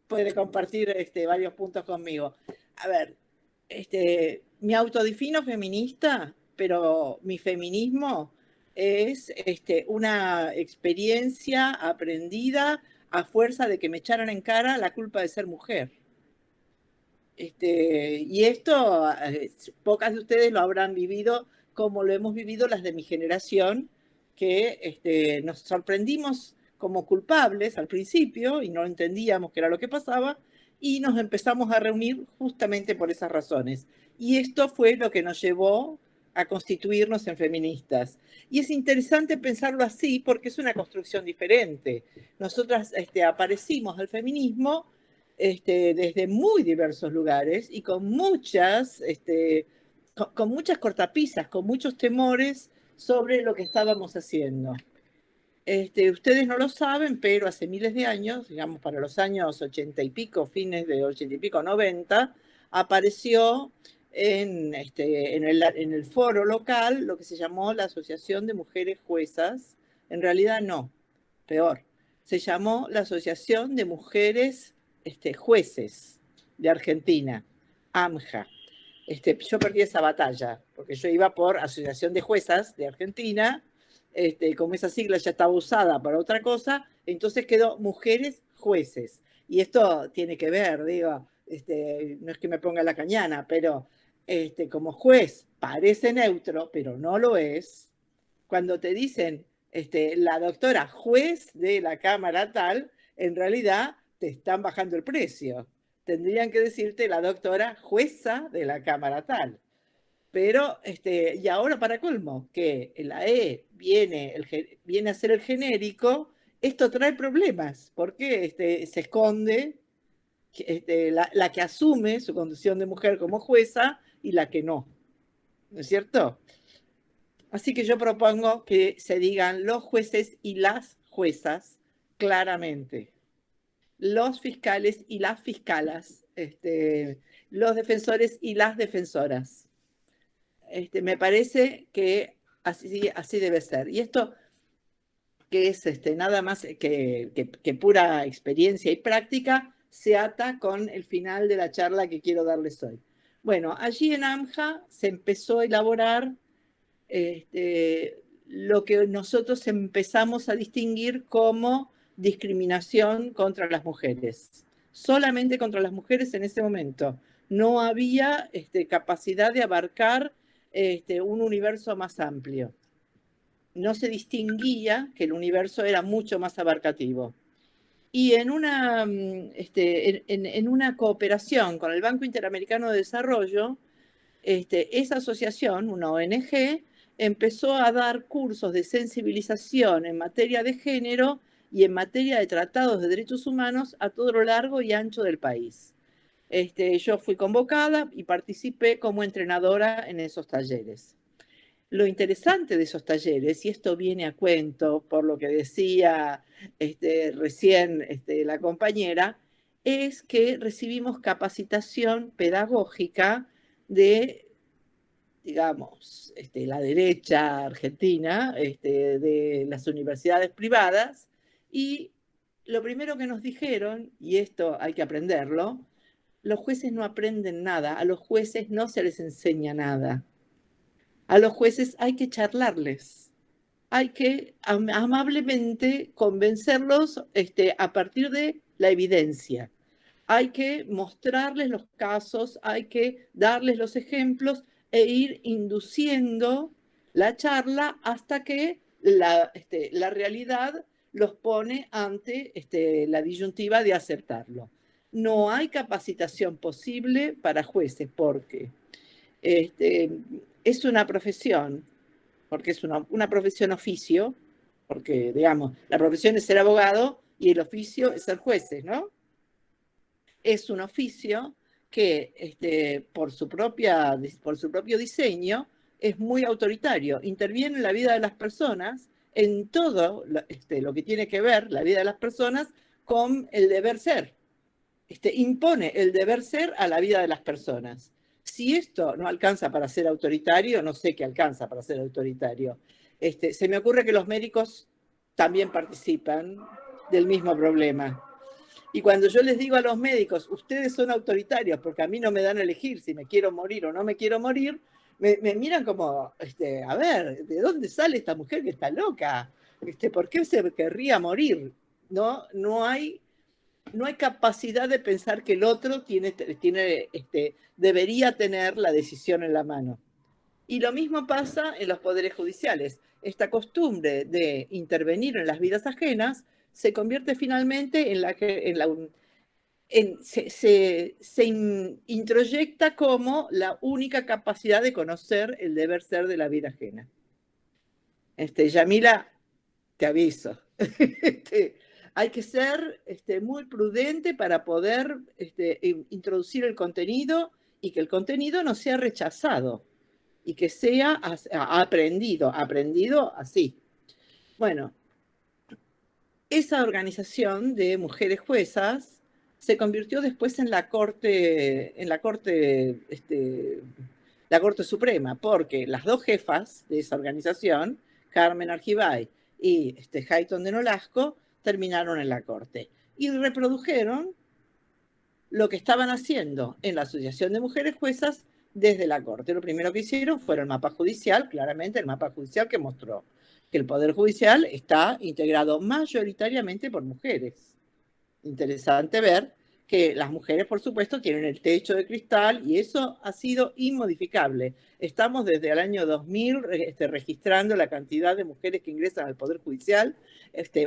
S8: puede compartir varios puntos conmigo. A ver, me autodefino feminista, pero mi feminismo es una experiencia aprendida a fuerza de que me echaran en cara la culpa de ser mujer. Y esto, pocas de ustedes lo habrán vivido como lo hemos vivido las de mi generación, que nos sorprendimos como culpables al principio y no entendíamos qué era lo que pasaba, y nos empezamos a reunir justamente por esas razones. Y esto fue lo que nos llevó a constituirnos en feministas. Y es interesante pensarlo así porque es una construcción diferente. Nosotras aparecimos al feminismo desde muy diversos lugares y con muchas cortapisas, con muchos temores sobre lo que estábamos haciendo. Ustedes no lo saben, pero hace miles de años, digamos para los años 80 y pico, fines de 80 y pico, 90, apareció en el foro local lo que se llamó la Asociación de Mujeres Juezas. En realidad no, peor, se llamó la Asociación de Mujeres Jueces de Argentina, AMJA. Yo perdí esa batalla, porque yo iba por Asociación de Juezas de Argentina, como esa sigla ya estaba usada para otra cosa, entonces quedó Mujeres Jueces. Y esto tiene que ver, digo, no es que me ponga la cañana, pero como juez parece neutro, pero no lo es. Cuando te dicen la doctora juez de la Cámara tal, en realidad te están bajando el precio. Tendrían que decirte la doctora jueza de la Cámara tal. Pero, y ahora para colmo, que la E viene a ser el genérico, esto trae problemas, porque se esconde la que asume su condición de mujer como jueza y la que no. ¿No es cierto? Así que yo propongo que se digan los jueces y las juezas claramente. Los fiscales y las fiscalas. Los defensores y las defensoras. Me parece que así debe ser. Y esto, que es nada más que pura experiencia y práctica, se ata con el final de la charla que quiero darles hoy. Bueno, allí en AMJA se empezó a elaborar lo que nosotros empezamos a distinguir como discriminación contra las mujeres. Solamente contra las mujeres en ese momento. No había capacidad de abarcar un universo más amplio. No se distinguía que el universo era mucho más abarcativo. Y en una cooperación con el Banco Interamericano de Desarrollo, esa asociación, una ONG, empezó a dar cursos de sensibilización en materia de género y en materia de tratados de derechos humanos a todo lo largo y ancho del país. Yo fui convocada y participé como entrenadora en esos talleres. Lo interesante de esos talleres, y esto viene a cuento por lo que decía recién la compañera, es que recibimos capacitación pedagógica de, digamos, la derecha argentina, de las universidades privadas, y lo primero que nos dijeron, y esto hay que aprenderlo, los jueces no aprenden nada, a los jueces no se les enseña nada. A los jueces hay que charlarles, hay que amablemente convencerlos a partir de la evidencia. Hay que mostrarles los casos, hay que darles los ejemplos e ir induciendo la charla hasta que la realidad los pone ante la disyuntiva de aceptarlo. No hay capacitación posible para jueces porque es una profesión, porque es una profesión oficio, porque, digamos, la profesión es ser abogado y el oficio es ser jueces, ¿no? Es un oficio que, por su propio diseño, es muy autoritario, interviene en la vida de las personas, en todo lo que tiene que ver la vida de las personas con el deber ser. Impone el deber ser a la vida de las personas. Si esto no alcanza para ser autoritario, no sé qué alcanza para ser autoritario. Se me ocurre que los médicos también participan del mismo problema. Y cuando yo les digo a los médicos, ustedes son autoritarios porque a mí no me dan a elegir si me quiero morir o no me quiero morir, me miran como, a ver, ¿de dónde sale esta mujer que está loca? ¿Por qué se querría morir? No hay capacidad de pensar que el otro debería tener la decisión en la mano. Y lo mismo pasa en los poderes judiciales. Esta costumbre de intervenir en las vidas ajenas se convierte finalmente se introyecta como la única capacidad de conocer el deber ser de la vida ajena. Yamila, te aviso. Hay que ser muy prudente para poder introducir el contenido y que el contenido no sea rechazado y que sea aprendido así. Bueno, esa organización de mujeres juezas se convirtió después en la Corte Suprema, porque las dos jefas de esa organización, Carmen Argibay y Hayton de Nolasco, terminaron en la Corte y reprodujeron lo que estaban haciendo en la Asociación de Mujeres Juezas desde la Corte. Lo primero que hicieron fue el mapa judicial, claramente el mapa judicial que mostró que el Poder Judicial está integrado mayoritariamente por mujeres. Interesante ver que las mujeres, por supuesto, tienen el techo de cristal y eso ha sido inmodificable. Estamos desde el año 2000 registrando la cantidad de mujeres que ingresan al Poder Judicial.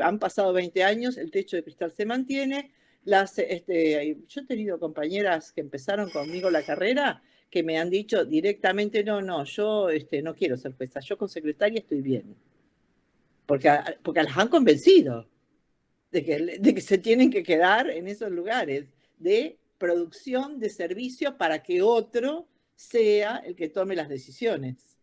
S8: Han pasado 20 años, el techo de cristal se mantiene. Yo he tenido compañeras que empezaron conmigo la carrera que me han dicho directamente, yo no quiero ser jueza, yo con secretaria estoy bien. Porque las han convencido de que se tienen que quedar en esos lugares de producción de servicio para que otro sea el que tome las decisiones.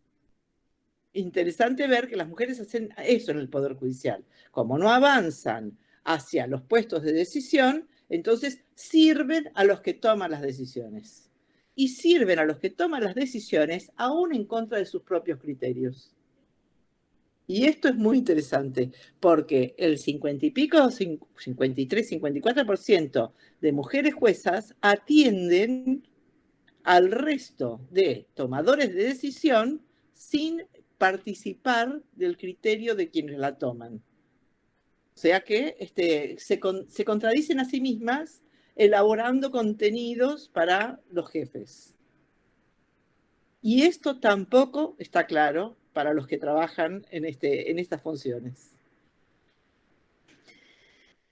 S8: Interesante ver que las mujeres hacen eso en el Poder Judicial. Como no avanzan hacia los puestos de decisión, entonces sirven a los que toman las decisiones. Y sirven a los que toman las decisiones aún en contra de sus propios criterios. Y esto es muy interesante, porque el 50 y pico, 53, 54% de mujeres juezas atienden al resto de tomadores de decisión sin participar del criterio de quienes la toman. O sea que se contradicen a sí mismas elaborando contenidos para los jefes. Y esto tampoco está claro para los que trabajan en estas funciones.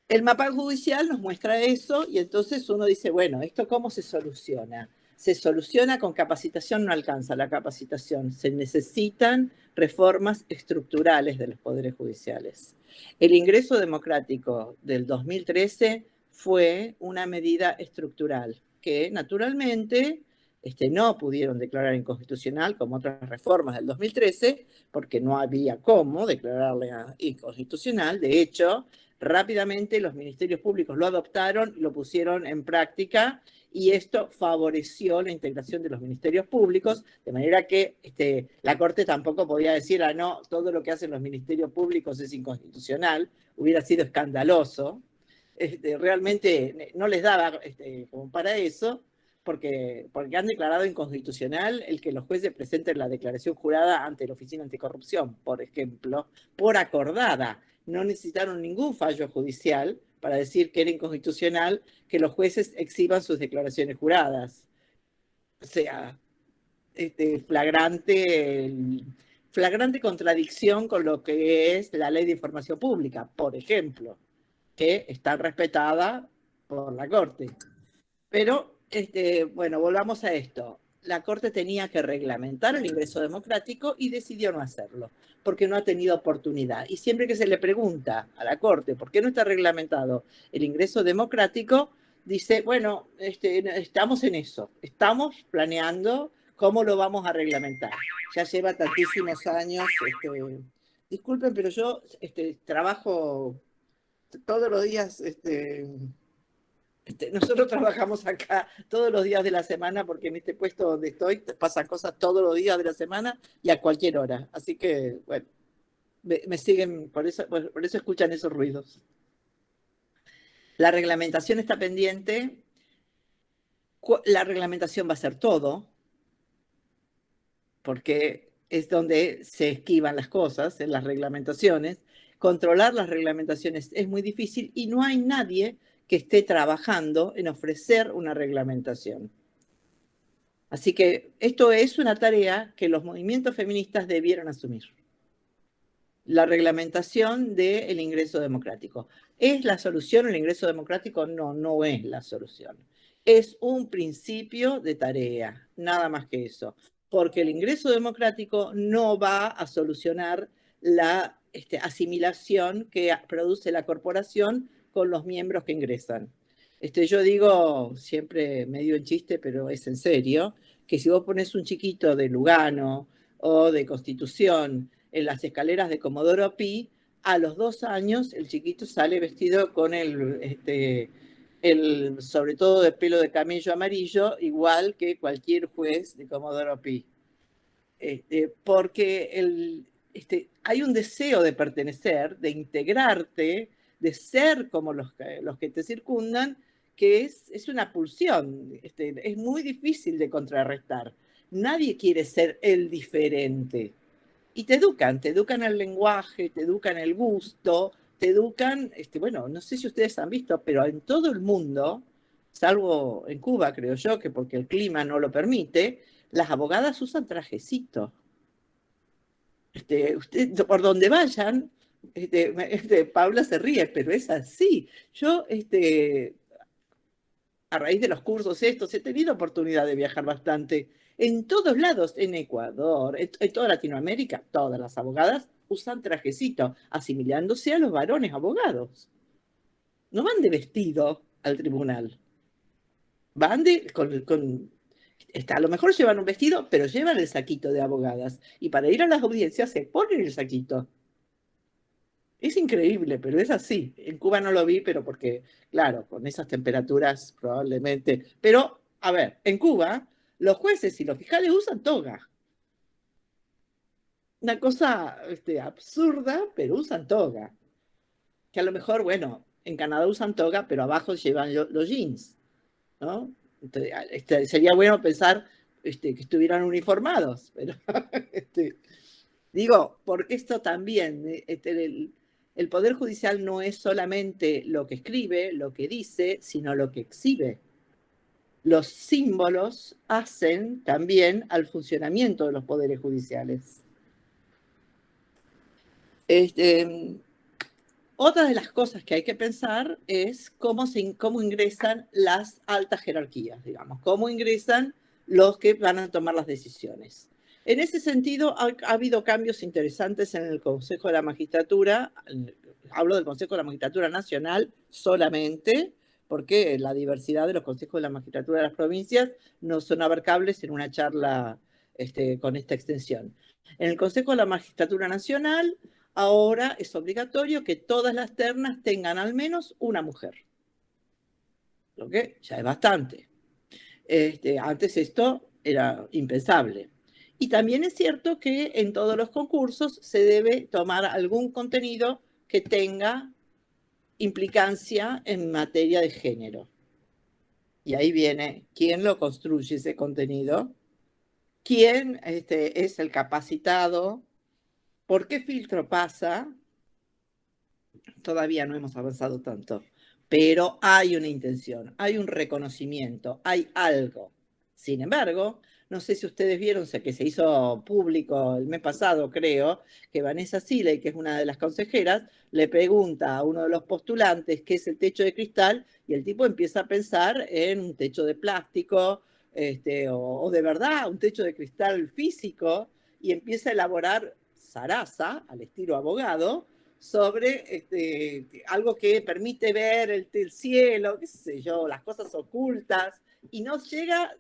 S8: El mapa judicial nos muestra eso y entonces uno dice, bueno, ¿esto cómo se soluciona? Se soluciona con capacitación, no alcanza la capacitación. Se necesitan reformas estructurales de los poderes judiciales. El ingreso democrático del 2013 fue una medida estructural que naturalmente no pudieron declarar inconstitucional como otras reformas del 2013 porque no había cómo declararla inconstitucional. De hecho, rápidamente los ministerios públicos lo adoptaron y lo pusieron en práctica y esto favoreció la integración de los ministerios públicos, de manera que la Corte tampoco podía decir, no, todo lo que hacen los ministerios públicos es inconstitucional, hubiera sido escandaloso. Realmente no les daba como para eso, porque han declarado inconstitucional el que los jueces presenten la declaración jurada ante la Oficina Anticorrupción, por ejemplo, por acordada. No necesitaron ningún fallo judicial para decir que era inconstitucional que los jueces exhiban sus declaraciones juradas. O sea, flagrante contradicción con lo que es la Ley de Información Pública, por ejemplo, que está respetada por la Corte. Pero, bueno, volvamos a esto. La Corte tenía que reglamentar el ingreso democrático y decidió no hacerlo, porque no ha tenido oportunidad. Y siempre que se le pregunta a la Corte por qué no está reglamentado el ingreso democrático, dice, bueno, estamos en eso, estamos planeando cómo lo vamos a reglamentar. Ya lleva tantísimos años. Disculpen, pero yo trabajo todos los días. Nosotros trabajamos acá todos los días de la semana porque en este puesto donde estoy pasan cosas todos los días de la semana y a cualquier hora. Así que, bueno, me siguen, por eso escuchan esos ruidos. La reglamentación está pendiente. La reglamentación va a ser todo, porque es donde se esquivan las cosas, en las reglamentaciones. Controlar las reglamentaciones es muy difícil y no hay nadie que esté trabajando en ofrecer una reglamentación. Así que esto es una tarea que los movimientos feministas debieron asumir. La reglamentación del ingreso democrático. ¿Es la solución el ingreso democrático? No, no es la solución. Es un principio de tarea, nada más que eso. Porque el ingreso democrático no va a solucionar la asimilación que produce la corporación con los miembros que ingresan. Yo digo, siempre medio en chiste, pero es en serio, que si vos pones un chiquito de Lugano o de Constitución en las escaleras de Comodoro Pi, a los 2 años el chiquito sale vestido con sobre todo de pelo de camello amarillo, igual que cualquier juez de Comodoro Pi. Porque hay un deseo de pertenecer, de integrarte, de ser como los que te circundan, que es una pulsión, es muy difícil de contrarrestar. Nadie quiere ser el diferente. Y te educan el lenguaje, te educan el gusto, te educan, bueno, no sé si ustedes han visto, pero en todo el mundo, salvo en Cuba, creo yo, que porque el clima no lo permite, las abogadas usan trajecitos. Usted, por donde vayan, Paula se ríe, pero es así. Yo, a raíz de los cursos estos, he tenido oportunidad de viajar bastante. En todos lados, en Ecuador, en toda Latinoamérica, todas las abogadas usan trajecito, asimilándose a los varones abogados. No van de vestido al tribunal. Van a lo mejor llevan un vestido, pero llevan el saquito de abogadas. Y para ir a las audiencias se ponen el saquito. Es increíble, pero es así. En Cuba no lo vi, pero porque, claro, con esas temperaturas probablemente. Pero, a ver, en Cuba, los jueces y los fiscales usan toga. Una cosa absurda, pero usan toga. Que a lo mejor, bueno, en Canadá usan toga, pero abajo llevan los jeans, ¿no? Entonces, sería bueno pensar que estuvieran uniformados, pero Digo, porque esto también, el Poder Judicial no es solamente lo que escribe, lo que dice, sino lo que exhibe. Los símbolos hacen también al funcionamiento de los poderes judiciales. Otra de las cosas que hay que pensar es cómo ingresan las altas jerarquías, digamos, cómo ingresan los que van a tomar las decisiones. En ese sentido, ha habido cambios interesantes en el Consejo de la Magistratura. Hablo del Consejo de la Magistratura Nacional solamente, porque la diversidad de los consejos de la magistratura de las provincias no son abarcables en una charla con esta extensión. En el Consejo de la Magistratura Nacional, ahora es obligatorio que todas las ternas tengan al menos una mujer, lo que ya es bastante. Antes esto era impensable. Y también es cierto que en todos los concursos se debe tomar algún contenido que tenga implicancia en materia de género. Y ahí viene, ¿quién lo construye ese contenido? ¿Quién es el capacitado? ¿Por qué filtro pasa? Todavía no hemos avanzado tanto, pero hay una intención, hay un reconocimiento, hay algo. Sin embargo, no sé si ustedes vieron, sé que se hizo público el mes pasado, creo, que Vanessa Siley, que es una de las consejeras, le pregunta a uno de los postulantes qué es el techo de cristal, y el tipo empieza a pensar en un techo de plástico, o de verdad, un techo de cristal físico, y empieza a elaborar zaraza, al estilo abogado, sobre algo que permite ver el cielo, qué sé yo, las cosas ocultas, y no llega,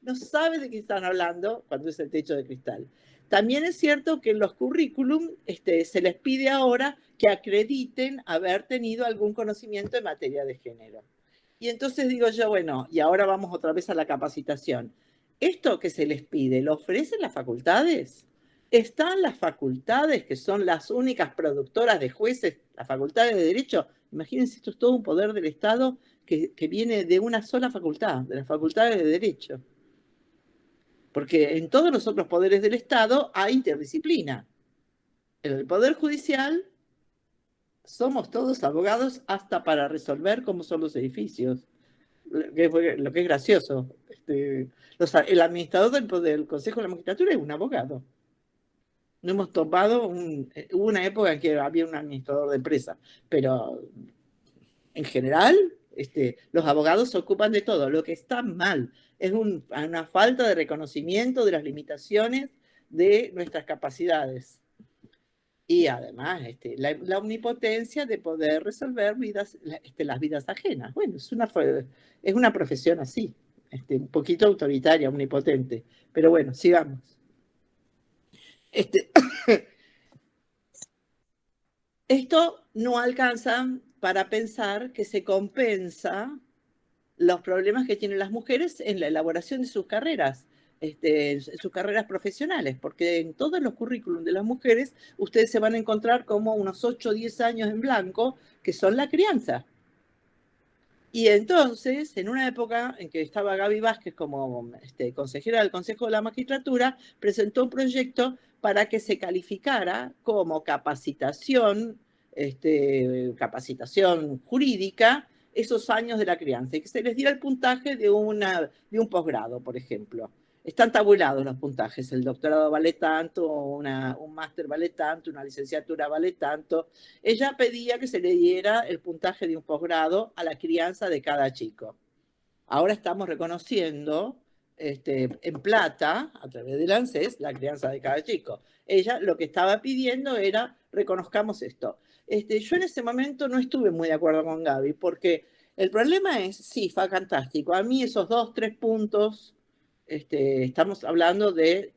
S8: no sabe de qué están hablando cuando es el techo de cristal. También es cierto que en los currículum se les pide ahora que acrediten haber tenido algún conocimiento en materia de género. Y entonces digo yo, bueno, y ahora vamos otra vez a la capacitación. ¿Esto que se les pide, lo ofrecen las facultades? ¿Están las facultades, que son las únicas productoras de jueces, las facultades de Derecho? Imagínense, esto es todo un poder del Estado que viene de una sola facultad, de las facultades de Derecho. Porque en todos los otros poderes del Estado hay interdisciplina. En el Poder Judicial somos todos abogados hasta para resolver cómo son los edificios. Lo que es gracioso. El administrador del Consejo de la Magistratura es un abogado. No hemos tomado, hubo una época en que había un administrador de empresa, pero en general los abogados se ocupan de todo. Lo que está mal es una falta de reconocimiento de las limitaciones de nuestras capacidades. Y además la omnipotencia de poder resolver las vidas ajenas. Bueno, es una profesión así, un poquito autoritaria, omnipotente. Pero bueno, sigamos. Esto no alcanza para pensar que se compensa los problemas que tienen las mujeres en la elaboración de sus carreras, en sus carreras profesionales, porque en todos los currículums de las mujeres ustedes se van a encontrar como unos 8 o 10 años en blanco, que son la crianza. Y entonces, en una época en que estaba Gaby Vázquez como consejera del Consejo de la Magistratura, presentó un proyecto para que se calificara como capacitación jurídica esos años de la crianza y que se les diera el puntaje de un posgrado, por ejemplo. Están tabulados los puntajes, el doctorado vale tanto, un máster vale tanto, una licenciatura vale tanto. Ella pedía que se le diera el puntaje de un posgrado a la crianza de cada chico. Ahora estamos reconociendo en plata, a través del ANSES, la crianza de cada chico. Ella lo que estaba pidiendo era, reconozcamos esto. Yo en ese momento no estuve muy de acuerdo con Gaby, porque el problema es, sí, fue fantástico. A mí esos 2, 3 puntos, estamos hablando de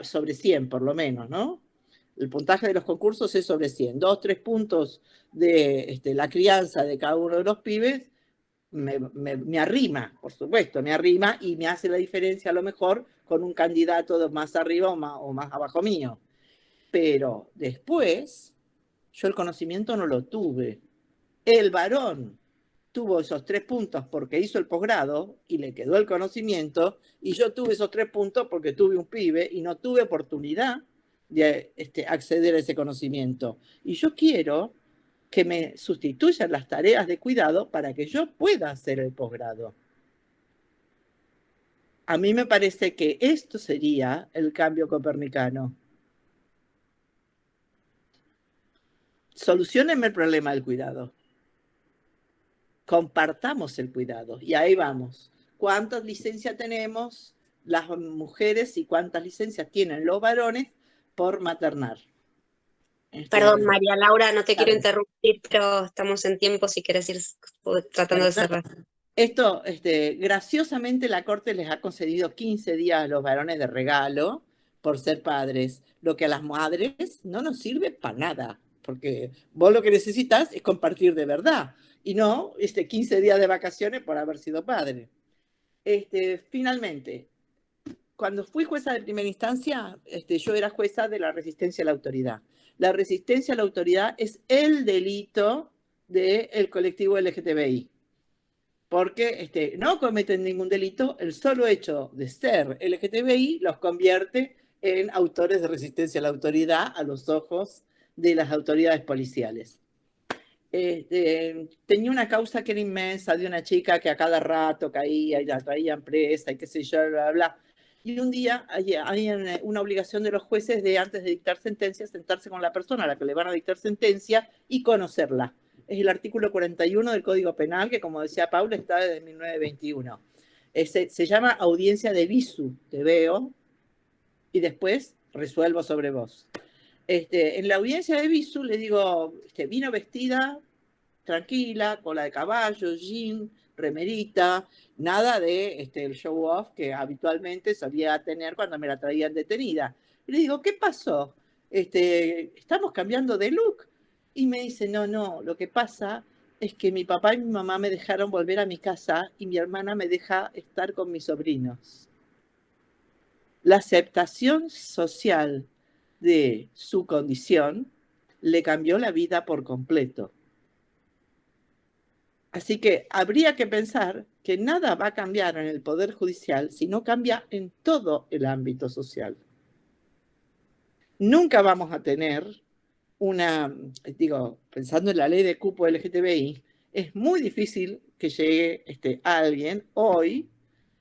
S8: sobre 100 por lo menos, ¿no? El puntaje de los concursos es sobre 100. 2, 3 puntos de la crianza de cada uno de los pibes me arrima, por supuesto, me arrima y me hace la diferencia a lo mejor con un candidato más arriba o más abajo mío. Pero después, yo el conocimiento no lo tuve. El varón tuvo esos 3 puntos porque hizo el posgrado y le quedó el conocimiento, y yo tuve esos 3 puntos porque tuve un pibe y no tuve oportunidad de acceder a ese conocimiento. Y yo quiero que me sustituyan las tareas de cuidado para que yo pueda hacer el posgrado. A mí me parece que esto sería el cambio copernicano. Soluciónenme el problema del cuidado. Compartamos el cuidado. Y ahí vamos. ¿Cuántas licencias tenemos las mujeres y cuántas licencias tienen los varones por maternar?
S3: Perdón, María Laura, no te quiero interrumpir, pero estamos en tiempo si quieres ir tratando de cerrar.
S8: Esto, graciosamente la Corte les ha concedido 15 días a los varones de regalo por ser padres, lo que a las madres no nos sirve para nada, porque vos lo que necesitas es compartir de verdad, y no 15 días de vacaciones por haber sido padre. Finalmente, cuando fui jueza de primera instancia, yo era jueza de la resistencia a la autoridad. La resistencia a la autoridad es el delito del colectivo LGTBI. Porque no cometen ningún delito, el solo hecho de ser LGTBI los convierte en autores de resistencia a la autoridad a los ojos de las autoridades policiales. Tenía una causa que era inmensa de una chica que a cada rato caía y la traían presa y qué sé yo, bla, bla, bla. Y un día hay una obligación de los jueces de, antes de dictar sentencia, sentarse con la persona a la que le van a dictar sentencia y conocerla. Es el artículo 41 del Código Penal, que como decía Paula, está desde 1921. Se llama audiencia de visu, te veo, y después resuelvo sobre vos. En la audiencia de visu le digo, vino vestida, tranquila, cola de caballo, jean, remerita, nada de el show off que habitualmente solía tener cuando me la traían detenida. Y le digo, ¿qué pasó? ¿Estamos cambiando de look? Y me dice, no, lo que pasa es que mi papá y mi mamá me dejaron volver a mi casa y mi hermana me deja estar con mis sobrinos. La aceptación social de su condición le cambió la vida por completo. Así que habría que pensar que nada va a cambiar en el Poder Judicial si no cambia en todo el ámbito social. Nunca vamos a tener pensando en la ley de cupo LGTBI, es muy difícil que llegue alguien hoy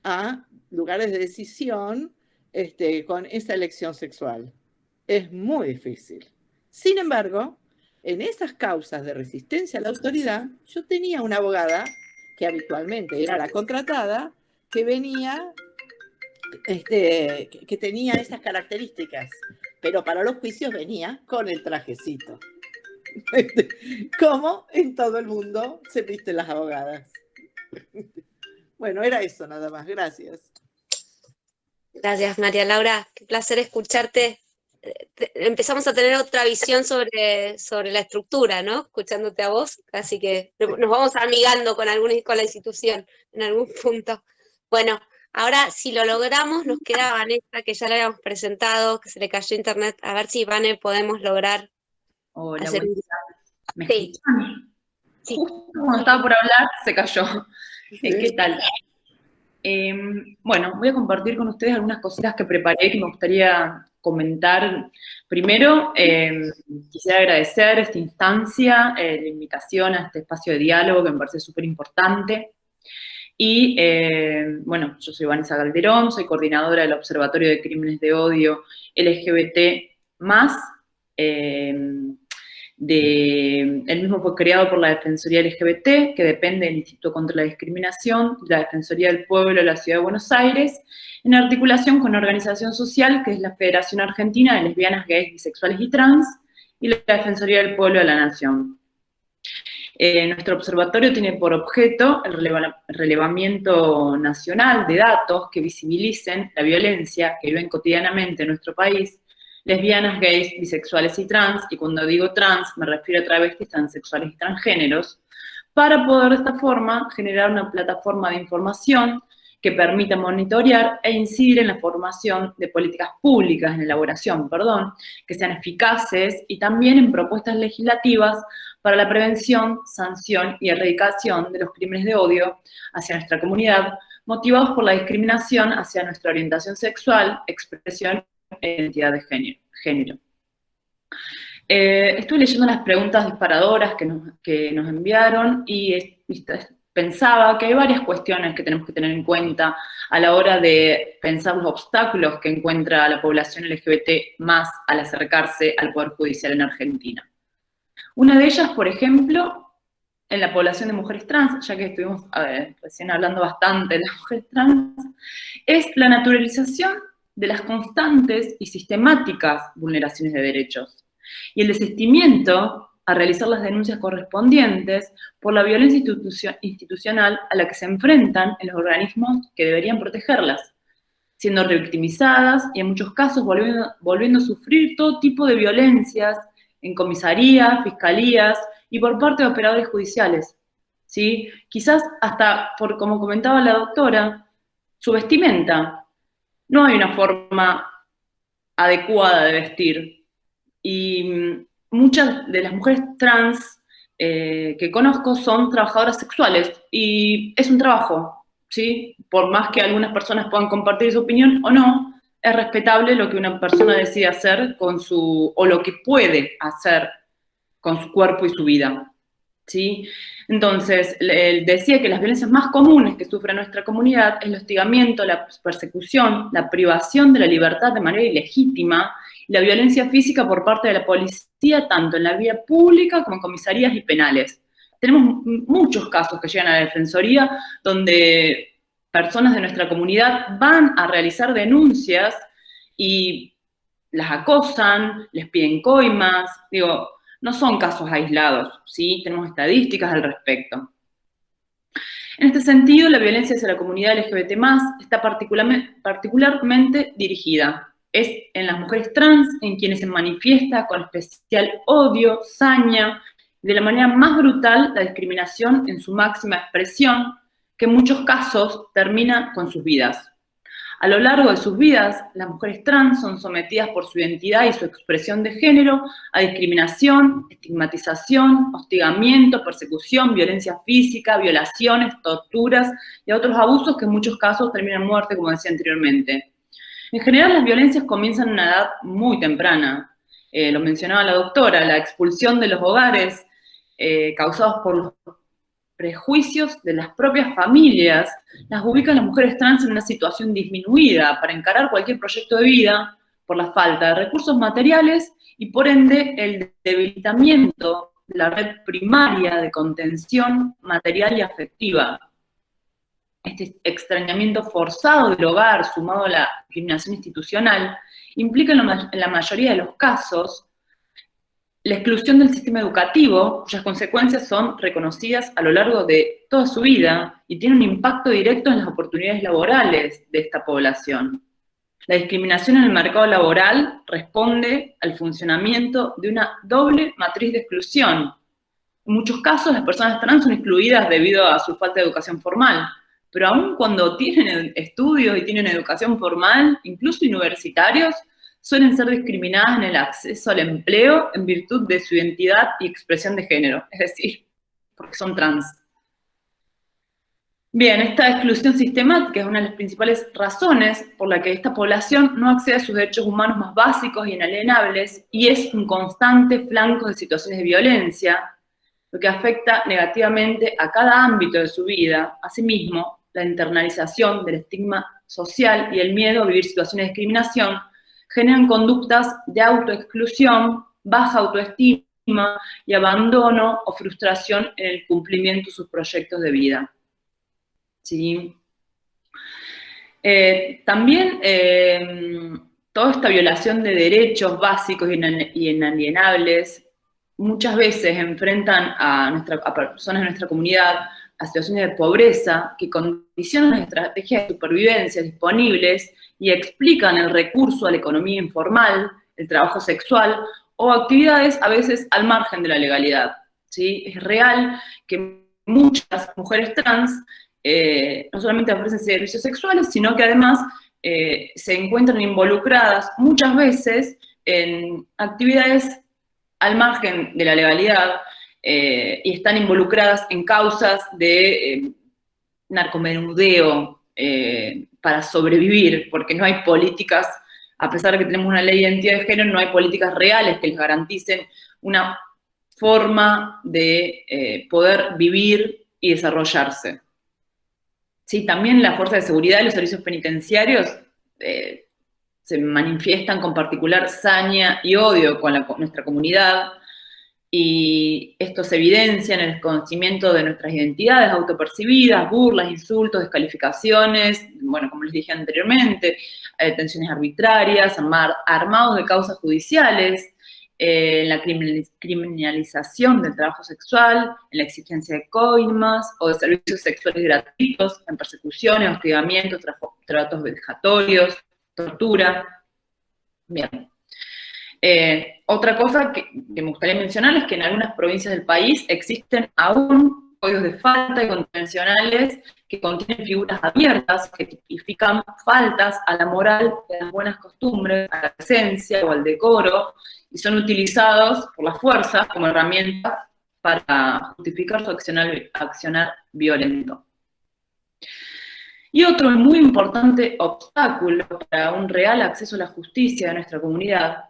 S8: a lugares de decisión con esa elección sexual. Es muy difícil. Sin embargo, en esas causas de resistencia a la autoridad, yo tenía una abogada que habitualmente era la contratada, que venía, que tenía esas características, pero para los juicios venía con el trajecito. Como en todo el mundo se visten las abogadas. Bueno, era eso nada más. Gracias.
S3: Gracias, María Laura. Qué placer escucharte. Empezamos a tener otra visión sobre la estructura, ¿no? Escuchándote a vos, así que nos vamos amigando con la institución en algún punto. Bueno, ahora si lo logramos, nos queda Vanessa, que ya la habíamos presentado, que se le cayó internet. A ver si, Vane, podemos lograr hacer un...
S7: ¿Me
S3: Sí.
S7: escuchan?
S3: Sí.
S7: Justo cuando estaba por hablar, se cayó. ¿Qué tal? Bueno, voy a compartir con ustedes algunas cositas que preparé que me gustaría comentar. Primero, quisiera agradecer esta instancia, la invitación a este espacio de diálogo que me parece súper importante. Y, bueno, yo soy Vanessa Calderón, soy coordinadora del Observatorio de Crímenes de Odio LGBT+. El mismo fue creado por la Defensoría LGBT, que depende del Instituto contra la Discriminación, la Defensoría del Pueblo de la Ciudad de Buenos Aires, en articulación con una organización social que es la Federación Argentina de Lesbianas, Gays, Bisexuales y Trans, y la Defensoría del Pueblo de la Nación. Nuestro observatorio tiene por objeto el relevamiento nacional de datos que visibilicen la violencia que viven cotidianamente en nuestro país lesbianas, gays, bisexuales y trans, y cuando digo trans me refiero a travestis, transexuales y transgéneros, para poder de esta forma generar una plataforma de información que permita monitorear e incidir en la formación de políticas públicas, en elaboración, que sean eficaces y también en propuestas legislativas para la prevención, sanción y erradicación de los crímenes de odio hacia nuestra comunidad, motivados por la discriminación hacia nuestra orientación sexual, expresión e identidad de género. Estuve leyendo las preguntas disparadoras que nos enviaron y pensaba que hay varias cuestiones que tenemos que tener en cuenta a la hora de pensar los obstáculos que encuentra la población LGBT más al acercarse al Poder Judicial en Argentina. Una de ellas, por ejemplo, en la población de mujeres trans, ya que estuvimos recién hablando bastante de las mujeres trans, es la naturalización de las constantes y sistemáticas vulneraciones de derechos y el desistimiento a realizar las denuncias correspondientes por la violencia institucional a la que se enfrentan en los organismos que deberían protegerlas, siendo revictimizadas y en muchos casos volviendo a sufrir todo tipo de violencias en comisarías, fiscalías y por parte de operadores judiciales, ¿sí? Quizás hasta, como comentaba la doctora, su vestimenta. No hay una forma adecuada de vestir. Y muchas de las mujeres trans que conozco son trabajadoras sexuales y es un trabajo, ¿sí? Por más que algunas personas puedan compartir su opinión o no, es respetable lo que una persona decide hacer o lo que puede hacer con su cuerpo y su vida, ¿sí? Entonces, decía que las violencias más comunes que sufre nuestra comunidad es el hostigamiento, la persecución, la privación de la libertad de manera ilegítima y la violencia física por parte de la policía, tanto en la vía pública como en comisarías y penales. Tenemos muchos casos que llegan a la Defensoría donde personas de nuestra comunidad van a realizar denuncias y las acosan, les piden coimas, digo, no son casos aislados, ¿sí? Tenemos estadísticas al respecto. En este sentido, la violencia hacia la comunidad LGBT+, está particularmente dirigida. Es en las mujeres trans en quienes se manifiesta con especial odio, saña, y de la manera más brutal la discriminación en su máxima expresión, que en muchos casos termina con sus vidas. A lo largo de sus vidas, las mujeres trans son sometidas por su identidad y su expresión de género a discriminación, estigmatización, hostigamiento, persecución, violencia física, violaciones, torturas y otros abusos que en muchos casos terminan en muerte, como decía anteriormente. En general, las violencias comienzan a una edad muy temprana. Lo mencionaba la doctora, la expulsión de los hogares causados por los prejuicios de las propias familias, las ubican las mujeres trans en una situación disminuida para encarar cualquier proyecto de vida por la falta de recursos materiales y por ende el debilitamiento de la red primaria de contención material y afectiva. Este extrañamiento forzado del hogar sumado a la discriminación institucional implica en la mayoría de los casos la exclusión del sistema educativo, cuyas consecuencias son reconocidas a lo largo de toda su vida y tienen un impacto directo en las oportunidades laborales de esta población. La discriminación en el mercado laboral responde al funcionamiento de una doble matriz de exclusión. En muchos casos, las personas trans son excluidas debido a su falta de educación formal, pero aun cuando tienen estudios y tienen educación formal, incluso universitarios, suelen ser discriminadas en el acceso al empleo en virtud de su identidad y expresión de género, es decir, porque son trans. Bien, esta exclusión sistemática es una de las principales razones por la que esta población no accede a sus derechos humanos más básicos y inalienables y es un constante flanco de situaciones de violencia, lo que afecta negativamente a cada ámbito de su vida. Asimismo, la internalización del estigma social y el miedo a vivir situaciones de discriminación generan conductas de autoexclusión, baja autoestima y abandono o frustración en el cumplimiento de sus proyectos de vida. ¿Sí? También toda esta violación de derechos básicos y inalienables muchas veces enfrentan a personas de nuestra comunidad a situaciones de pobreza que condicionan las estrategias de supervivencia disponibles y explican el recurso a la economía informal, el trabajo sexual o actividades a veces al margen de la legalidad, ¿sí? Es real que muchas mujeres trans no solamente ofrecen servicios sexuales, sino que además se encuentran involucradas muchas veces en actividades al margen de la legalidad y están involucradas en causas de narcomenudeo para sobrevivir, porque no hay políticas A pesar de que tenemos una ley de identidad de género, no hay políticas reales que les garanticen una forma de poder vivir y desarrollarse. Sí, también la fuerza de seguridad y los servicios penitenciarios se manifiestan con particular saña y odio con nuestra comunidad, y esto se evidencia en el desconocimiento de nuestras identidades autopercibidas, burlas, insultos, descalificaciones, bueno, como les dije anteriormente, detenciones arbitrarias, armados de causas judiciales, en la criminalización del trabajo sexual, en la exigencia de coimas o de servicios sexuales gratuitos, en persecuciones, hostigamientos, tratos vejatorios, tortura. Bien. Otra cosa que me gustaría mencionar es que en algunas provincias del país existen aún códigos de falta y convencionales que contienen figuras abiertas que tipifican faltas a la moral y a las buenas costumbres, a la decencia o al decoro, y son utilizados por las fuerzas como herramientas para justificar su accionar violento. Y otro muy importante obstáculo para un real acceso a la justicia de nuestra comunidad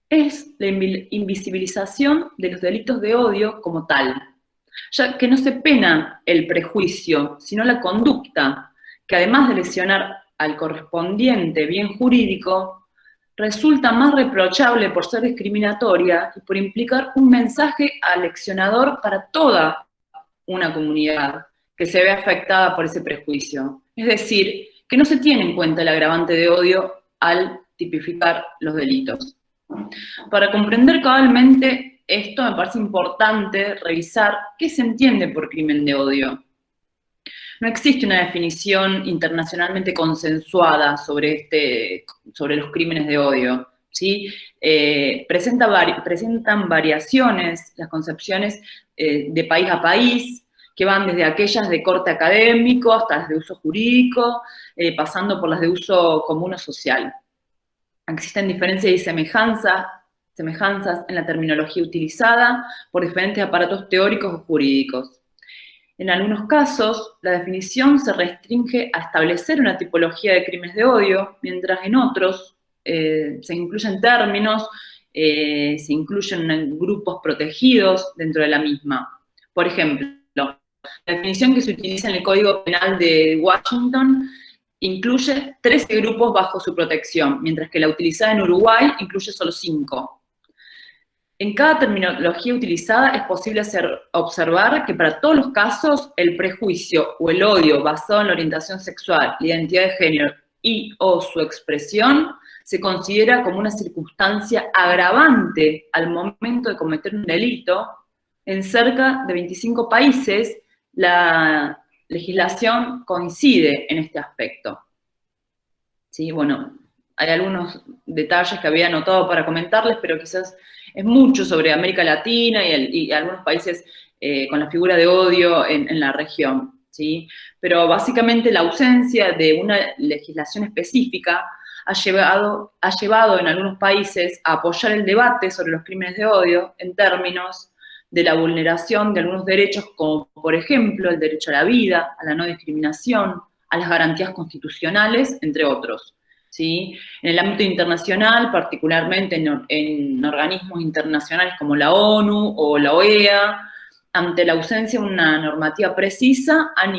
S7: es la invisibilización de los delitos de odio como tal, ya que no se pena el prejuicio, sino la conducta, que además de lesionar al correspondiente bien jurídico, resulta más reprochable por ser discriminatoria y por implicar un mensaje aleccionador para toda una comunidad que se ve afectada por ese prejuicio. Es decir, que no se tiene en cuenta el agravante de odio al tipificar los delitos. Para comprender cabalmente esto, me parece importante revisar qué se entiende por crimen de odio. No existe una definición internacionalmente consensuada sobre los crímenes de odio, ¿sí? Presentan variaciones las concepciones de país a país, que van desde aquellas de corte académico hasta las de uso jurídico, pasando por las de uso común o social. Existen diferencias y semejanzas en la terminología utilizada por diferentes aparatos teóricos o jurídicos. En algunos casos, la definición se restringe a establecer una tipología de crímenes de odio, mientras en otros se incluyen términos, se incluyen grupos protegidos dentro de la misma. Por ejemplo, la definición que se utiliza en el Código Penal de Washington incluye 13 grupos bajo su protección, mientras que la utilizada en Uruguay incluye solo 5. En cada terminología utilizada es posible observar que para todos los casos el prejuicio o el odio basado en la orientación sexual, la identidad de género y o su expresión se considera como una circunstancia agravante al momento de cometer un delito. En cerca de 25 países la legislación coincide en este aspecto. ¿Sí? Bueno, hay algunos detalles que había anotado para comentarles, pero quizás es mucho sobre América Latina y algunos países con la figura de odio en la región, ¿sí? Pero básicamente la ausencia de una legislación específica ha llevado en algunos países a apoyar el debate sobre los crímenes de odio en términos de la vulneración de algunos derechos, como por ejemplo el derecho a la vida, a la no discriminación, a las garantías constitucionales, entre otros. ¿Sí? En el ámbito internacional, particularmente en organismos internacionales como la ONU o la OEA, ante la ausencia de una normativa precisa, han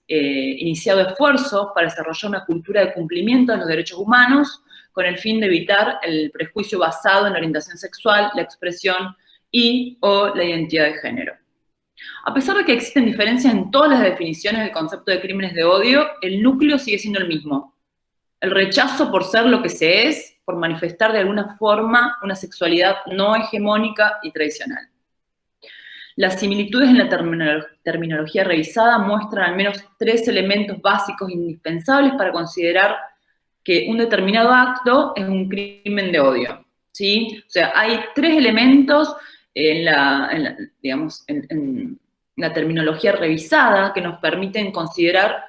S7: iniciado esfuerzos para desarrollar una cultura de cumplimiento de los derechos humanos con el fin de evitar el prejuicio basado en la orientación sexual, la expresión y o la identidad de género. A pesar de que existen diferencias en todas las definiciones del concepto de crímenes de odio, el núcleo sigue siendo el mismo. El rechazo por ser lo que se es, por manifestar de alguna forma una sexualidad no hegemónica y tradicional. Las similitudes en la terminología revisada muestran al menos 3 elementos básicos indispensables para considerar que un determinado acto es un crimen de odio, ¿sí? O sea, hay 3 elementos en la terminología revisada que nos permiten considerar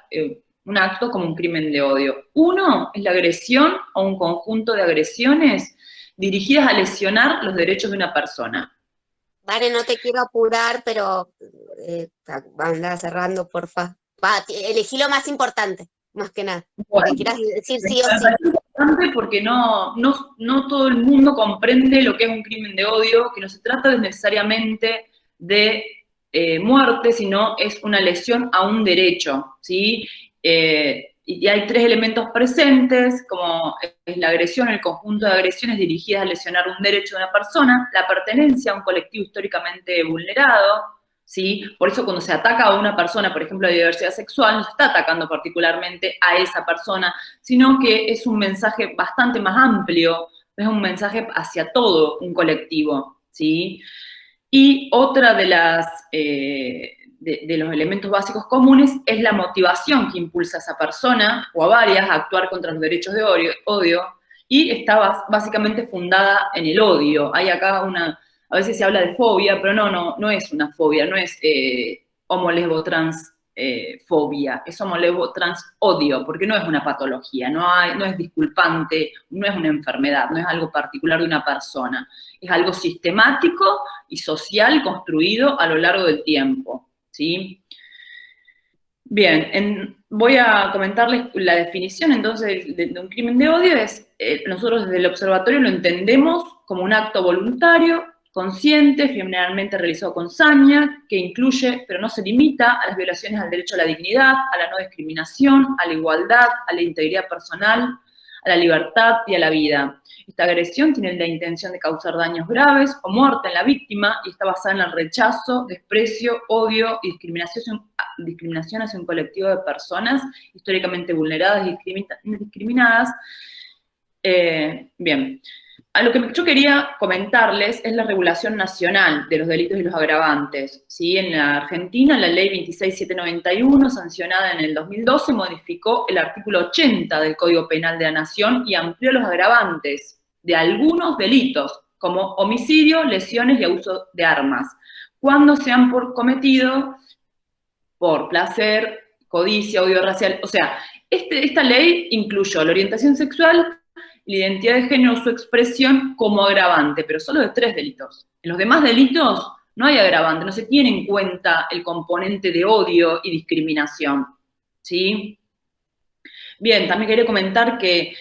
S7: un acto como un crimen de odio. Uno es la agresión o un conjunto de agresiones dirigidas a lesionar los derechos de una persona.
S3: Vale, no te quiero apurar, pero anda cerrando, porfa. Elegí lo más importante. más que nada.
S7: Bueno,
S3: Que quieras decir sí o
S7: me
S3: sí.
S7: parece importante porque no todo el mundo comprende lo que es un crimen de odio, que no se trata necesariamente de muerte, sino es una lesión a un derecho, ¿sí? Y hay tres elementos presentes, como es la agresión, el conjunto de agresiones dirigidas a lesionar un derecho de una persona, la pertenencia a un colectivo históricamente vulnerado, ¿sí? Por eso cuando se ataca a una persona, por ejemplo, de diversidad sexual, no se está atacando particularmente a esa persona, sino que es un mensaje bastante más amplio, es un mensaje hacia todo un colectivo, ¿sí? Y otra de las... de los elementos básicos comunes es la motivación que impulsa a esa persona o a varias a actuar contra los derechos de odio y está básicamente fundada en el odio. Hay acá a veces se habla de fobia, pero no es una fobia, no es homo, lesbo, trans fobia, es homo, lesbo, trans odio, porque no es una patología, no es disculpante, no es una enfermedad, no es algo particular de una persona, es algo sistemático y social construido a lo largo del tiempo. ¿Sí? Bien, voy a comentarles la definición entonces de un crimen de odio. Nosotros desde el observatorio lo entendemos como un acto voluntario, consciente, generalmente realizado con saña, que incluye, pero no se limita, a las violaciones al derecho a la dignidad, a la no discriminación, a la igualdad, a la integridad personal, a la libertad y a la vida. Esta agresión tiene la intención de causar daños graves o muerte en la víctima y está basada en el rechazo, desprecio, odio y discriminación hacia un colectivo de personas históricamente vulneradas y discriminadas. Bien. A lo que yo quería comentarles es la regulación nacional de los delitos y los agravantes. ¿Sí? En la Argentina, la ley 26791, sancionada en el 2012, modificó el artículo 80 del Código Penal de la Nación y amplió los agravantes de algunos delitos, como homicidio, lesiones y abuso de armas, cuando sean cometido por placer, codicia, odio racial. O sea, esta ley incluyó la orientación sexual, la identidad de género o su expresión como agravante, pero solo de 3 delitos. En los demás delitos no hay agravante, no se tiene en cuenta el componente de odio y discriminación. ¿Sí? Bien, también quería comentar que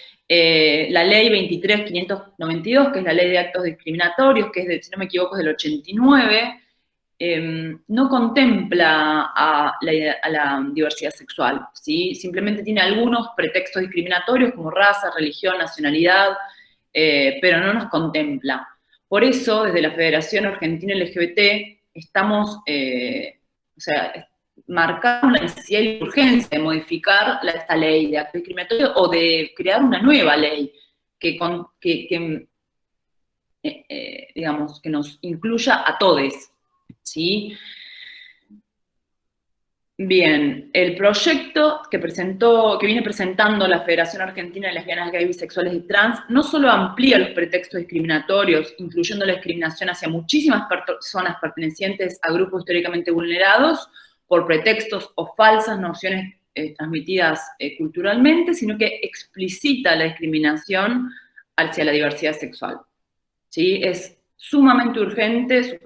S7: la ley 23.592, que es la ley de actos discriminatorios, que es, si no me equivoco, es del 89, no contempla a la diversidad sexual, ¿sí? Simplemente tiene algunos pretextos discriminatorios como raza, religión, nacionalidad, pero no nos contempla. Por eso, desde la Federación Argentina LGBT, estamos, marcamos la necesidad y la urgencia de modificar esta ley de actos discriminatorios o de crear una nueva ley digamos, que nos incluya a todos. ¿Sí? Bien, el proyecto que viene presentando la Federación Argentina de Lesbianas, Gays, Bisexuales y Trans no solo amplía los pretextos discriminatorios, incluyendo la discriminación hacia muchísimas personas pertenecientes a grupos históricamente vulnerados por pretextos o falsas nociones transmitidas culturalmente, sino que explicita la discriminación hacia la diversidad sexual. ¿Sí? Es sumamente urgente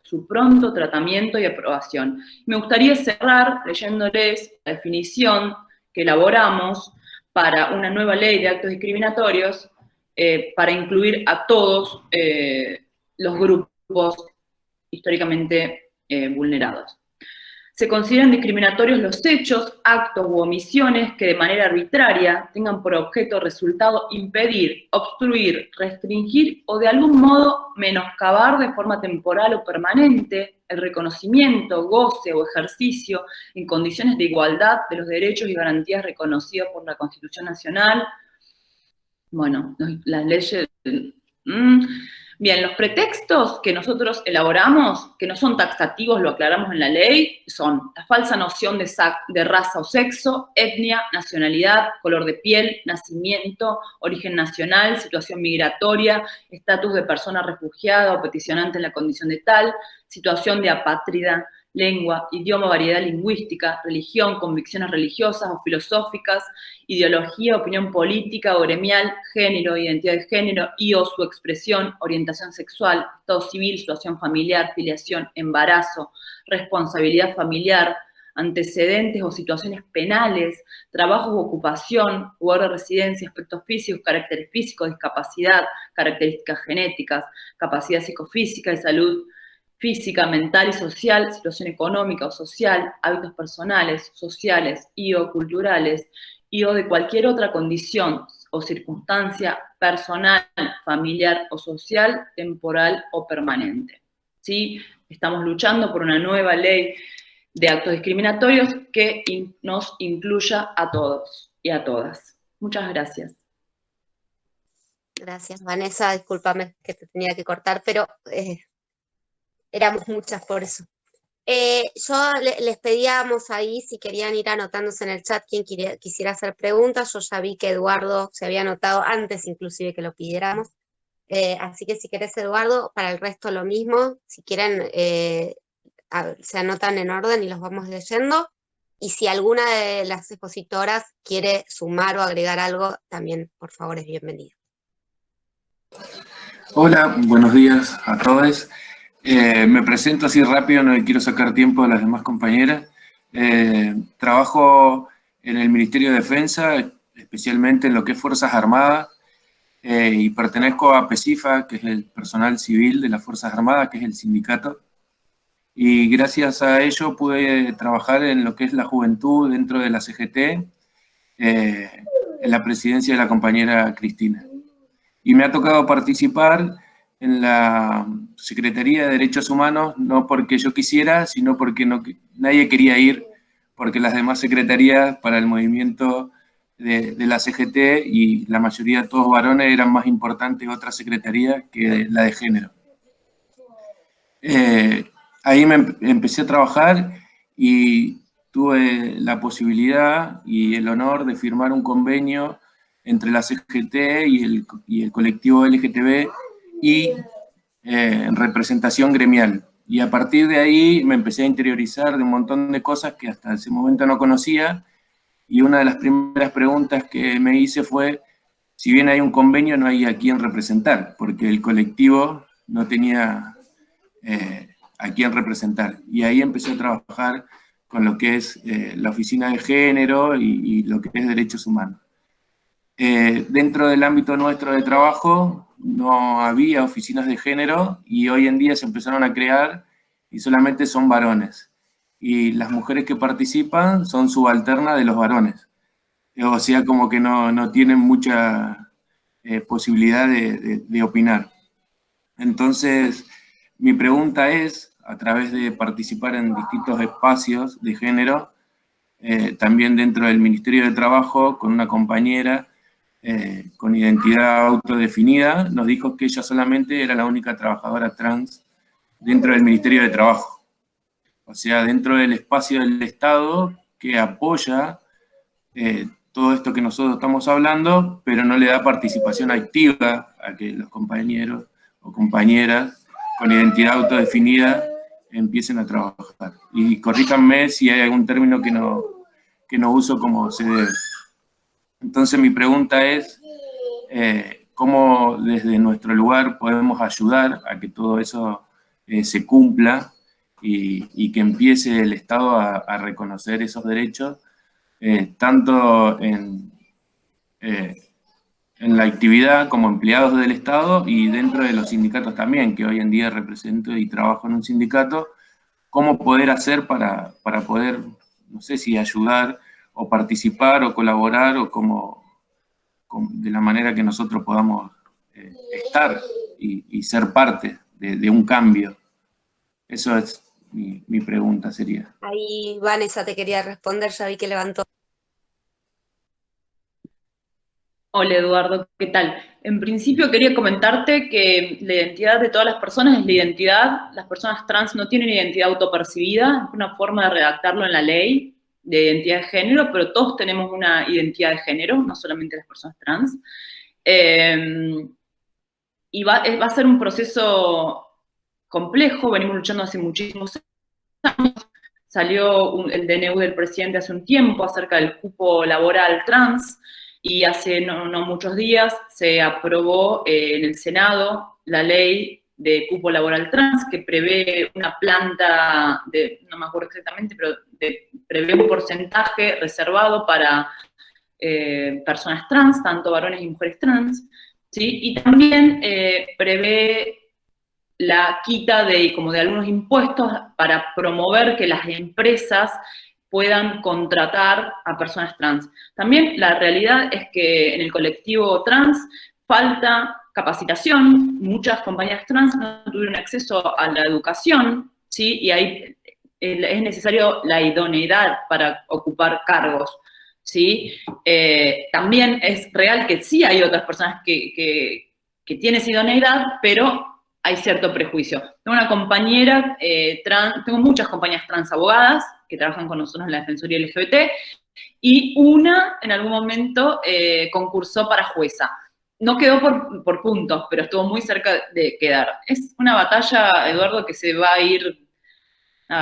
S7: su pronto tratamiento y aprobación. Me gustaría cerrar leyéndoles la definición que elaboramos para una nueva ley de actos discriminatorios para incluir a todos los grupos históricamente vulnerados. Se consideran discriminatorios los hechos, actos u omisiones que de manera arbitraria tengan por objeto o resultado impedir, obstruir, restringir o de algún modo menoscabar de forma temporal o permanente el reconocimiento, goce o ejercicio en condiciones de igualdad de los derechos y garantías reconocidos por la Constitución Nacional. Bueno, las leyes... Bien, los pretextos que nosotros elaboramos, que no son taxativos, lo aclaramos en la ley, son la falsa noción de raza o sexo, etnia, nacionalidad, color de piel, nacimiento, origen nacional, situación migratoria, estatus de persona refugiada o peticionante en la condición de tal, situación de apátrida, lengua, idioma, variedad lingüística, religión, convicciones religiosas o filosóficas, ideología, opinión política o gremial, género, identidad de género y o su expresión, orientación sexual, estado civil, situación familiar, filiación, embarazo, responsabilidad familiar, antecedentes o situaciones penales, trabajo u ocupación, lugar de residencia, aspectos físicos, caracteres físicos, discapacidad, características genéticas, capacidad psicofísica y salud física, mental y social, situación económica o social, hábitos personales, sociales y o culturales, y o de cualquier otra condición o circunstancia personal, familiar o social, temporal o permanente. ¿Sí? Estamos luchando por una nueva ley de actos discriminatorios que nos incluya a todos y a todas. Muchas gracias.
S3: Gracias, Vanessa. Discúlpame que te tenía que cortar, pero éramos muchas por eso. Yo les pedíamos ahí si querían ir anotándose en el chat quien quisiera hacer preguntas. Yo ya vi que Eduardo se había anotado antes inclusive que lo pidiéramos. Así que si querés, Eduardo, para el resto lo mismo. Si quieren, se anotan en orden y los vamos leyendo. Y si alguna de las expositoras quiere sumar o agregar algo, también, por favor, es bienvenido.
S9: Hola, buenos días a todos. Me presento así rápido, no quiero sacar tiempo a las demás compañeras. Trabajo en el Ministerio de Defensa, especialmente en lo que es Fuerzas Armadas, y pertenezco a PECIFA, que es el personal civil de las Fuerzas Armadas, que es el sindicato. Y gracias a ello pude trabajar en lo que es la juventud dentro de la CGT, en la presidencia de la compañera Cristina. Y me ha tocado participar en la Secretaría de Derechos Humanos, no porque yo quisiera, sino porque nadie quería ir, porque las demás secretarías para el movimiento de la CGT, y la mayoría todos varones, eran más importantes otras secretarías que la de género. Ahí me empecé a trabajar y tuve la posibilidad y el honor de firmar un convenio entre la CGT y el colectivo LGTB y en representación gremial. Y a partir de ahí me empecé a interiorizar de un montón de cosas que hasta ese momento no conocía, y una de las primeras preguntas que me hice fue, si bien hay un convenio, no hay a quién representar, porque el colectivo no tenía a quién representar. Y ahí empecé a trabajar con lo que es la oficina de género y lo que es derechos humanos. Dentro del ámbito nuestro de trabajo no había oficinas de género, y hoy en día se empezaron a crear y solamente son varones. Y las mujeres que participan son subalternas de los varones. O sea, como que no tienen mucha posibilidad de opinar. Entonces, mi pregunta es, a través de participar en distintos espacios de género, también dentro del Ministerio de Trabajo, con una compañera con identidad autodefinida, nos dijo que ella solamente era la única trabajadora trans dentro del Ministerio de Trabajo. O sea, dentro del espacio del Estado que apoya todo esto que nosotros estamos hablando, pero no le da participación activa a que los compañeros o compañeras con identidad autodefinida empiecen a trabajar. Y corríjanme si hay algún término que no uso como se debe. Entonces mi pregunta es, ¿cómo desde nuestro lugar podemos ayudar a que todo eso se cumpla y que empiece el Estado a reconocer esos derechos, tanto en la actividad como empleados del Estado y dentro de los sindicatos también, que hoy en día represento y trabajo en un sindicato? ¿Cómo poder hacer para poder, no sé si ayudar o participar o colaborar, o de la manera que nosotros podamos estar y ser parte de un cambio? Eso es mi pregunta, sería.
S3: Ahí Vanessa te quería responder, ya vi que levantó.
S7: Hola Eduardo, ¿qué tal? En principio quería comentarte que la identidad de todas las personas es la identidad. Las personas trans no tienen identidad autopercibida, es una forma de redactarlo en la ley de identidad de género, pero todos tenemos una identidad de género, no solamente las personas trans. Y va a ser un proceso complejo, venimos luchando hace muchísimos años. Salió el DNU del presidente hace un tiempo acerca del cupo laboral trans, y hace no muchos días se aprobó en el Senado la ley de cupo laboral trans, que prevé una planta, no me acuerdo exactamente, pero prevé un porcentaje reservado para personas trans, tanto varones y mujeres trans, ¿sí? Y también prevé la quita de algunos impuestos para promover que las empresas puedan contratar a personas trans. También la realidad es que en el colectivo trans falta capacitación, muchas compañías trans no tuvieron acceso a la educación, ¿sí? Y ahí es necesario la idoneidad para ocupar cargos, ¿sí? También es real que sí hay otras personas que tienen esa idoneidad, pero hay cierto prejuicio. Tengo una compañera trans, tengo muchas compañías trans abogadas que trabajan con nosotros en la Defensoría LGBT, y una en algún momento concursó para jueza. No quedó por puntos, pero estuvo muy cerca de quedar. Es una batalla, Eduardo, que se va a ir,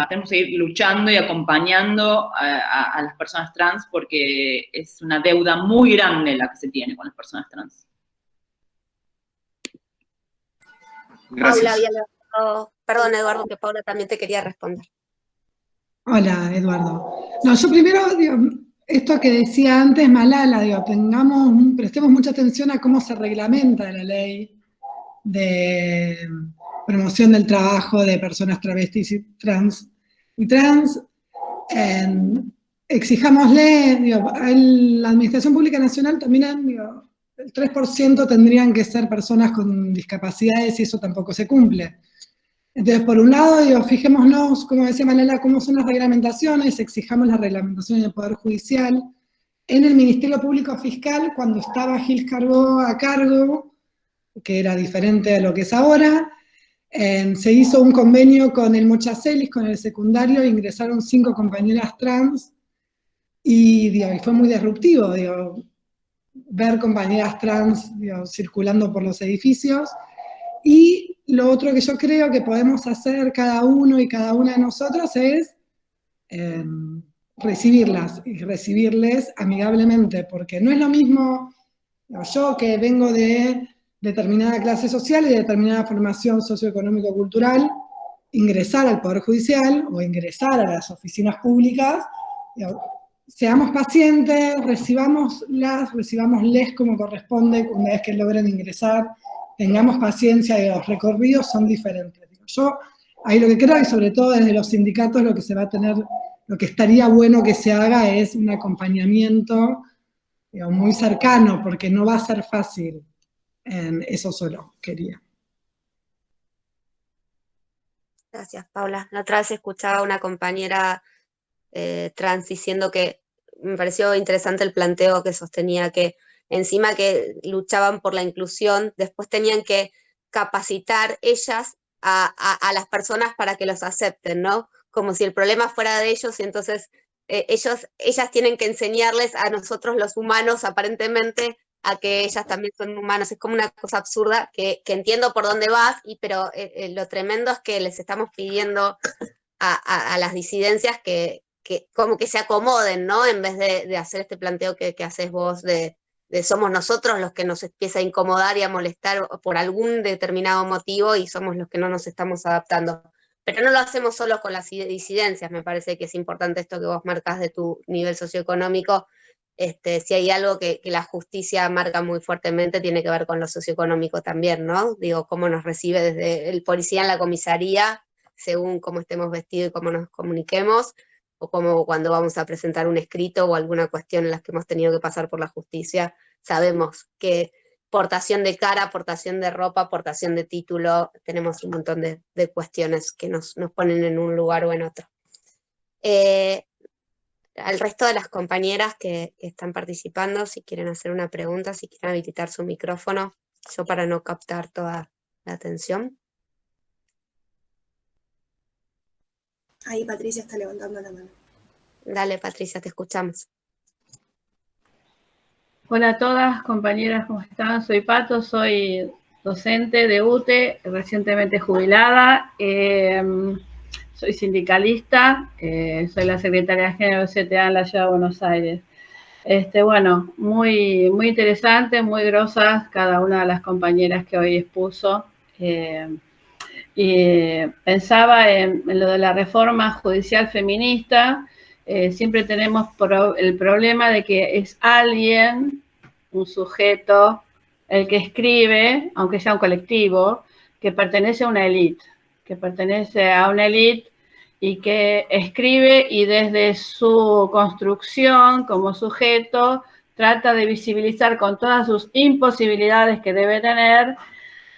S7: tenemos que ir luchando y acompañando a las personas trans, porque es una deuda muy grande la que se tiene con las personas trans.
S9: Gracias.
S3: Paula había levantado, perdón Eduardo, que Paula también te quería responder.
S4: Hola, Eduardo. No, yo primero, digo, esto que decía antes Malala, digo, prestemos mucha atención a cómo se reglamenta la ley de promoción del trabajo de personas travestis y trans. Exijámosle, digo, a la Administración Pública Nacional también, digo, el 3% tendrían que ser personas con discapacidades y eso tampoco se cumple. Entonces, por un lado, digo, fijémonos, como decía Malala, cómo son las reglamentaciones, exijamos las reglamentaciones del Poder Judicial. En el Ministerio Público Fiscal, cuando estaba Gil Carbó a cargo, que era diferente a lo que es ahora, se hizo un convenio con el Mochacelis, con el secundario, ingresaron 5 compañeras trans, y, digo, y fue muy disruptivo, digo, ver compañeras trans, digo, circulando por los edificios. Y lo otro que yo creo que podemos hacer cada uno y cada una de nosotros es recibirlas y recibirles amigablemente, porque no es lo mismo yo que vengo de determinada clase social y de determinada formación socioeconómico-cultural, ingresar al Poder Judicial o ingresar a las oficinas públicas. Seamos pacientes, recibámosles como corresponde una vez que logren ingresar. Tengamos paciencia, y los recorridos son diferentes. Yo ahí lo que creo, y sobre todo desde los sindicatos, lo que se va a tener, lo que estaría bueno que se haga es un acompañamiento, digo, muy cercano, porque no va a ser fácil. Eso solo quería.
S3: Gracias, Paula. La otra vez escuchaba a una compañera trans diciendo que me pareció interesante el planteo que sostenía, que encima que luchaban por la inclusión, después tenían que capacitar ellas a las personas para que los acepten, ¿no? Como si el problema fuera de ellos, y entonces ellas tienen que enseñarles a nosotros los humanos, aparentemente, a que ellas también son humanos. Es como una cosa absurda que entiendo por dónde vas, pero lo tremendo es que les estamos pidiendo a las disidencias que como que se acomoden, ¿no? En vez de hacer este planteo que haces vos de somos nosotros los que nos empieza a incomodar y a molestar por algún determinado motivo y somos los que no nos estamos adaptando. Pero no lo hacemos solo con las disidencias, me parece que es importante esto que vos marcás de tu nivel socioeconómico. Si hay algo que la justicia marca muy fuertemente, tiene que ver con lo socioeconómico también, ¿no? Digo, cómo nos recibe desde el policía en la comisaría, según cómo estemos vestidos y cómo nos comuniquemos, o como cuando vamos a presentar un escrito o alguna cuestión en la que hemos tenido que pasar por la justicia, sabemos que portación de cara, portación de ropa, portación de título, tenemos un montón de cuestiones que nos ponen en un lugar o en otro. Al resto de las compañeras que están participando, si quieren hacer una pregunta, si quieren habilitar su micrófono, yo para no captar toda la atención.
S5: Ahí Patricia está levantando la mano.
S3: Dale, Patricia, te escuchamos.
S10: Hola a todas, compañeras, ¿cómo están? Soy Pato, soy docente de UTE, recientemente jubilada. Soy sindicalista, soy la secretaria de Género CTA en la Ciudad de Buenos Aires. Bueno, muy interesante, muy grosas cada una de las compañeras que hoy expuso. pensaba en lo de la reforma judicial feminista. Siempre tenemos el problema de que es alguien, un sujeto, el que escribe, aunque sea un colectivo, que pertenece a una élite, y que escribe y desde su construcción como sujeto trata de visibilizar con todas sus imposibilidades que debe tener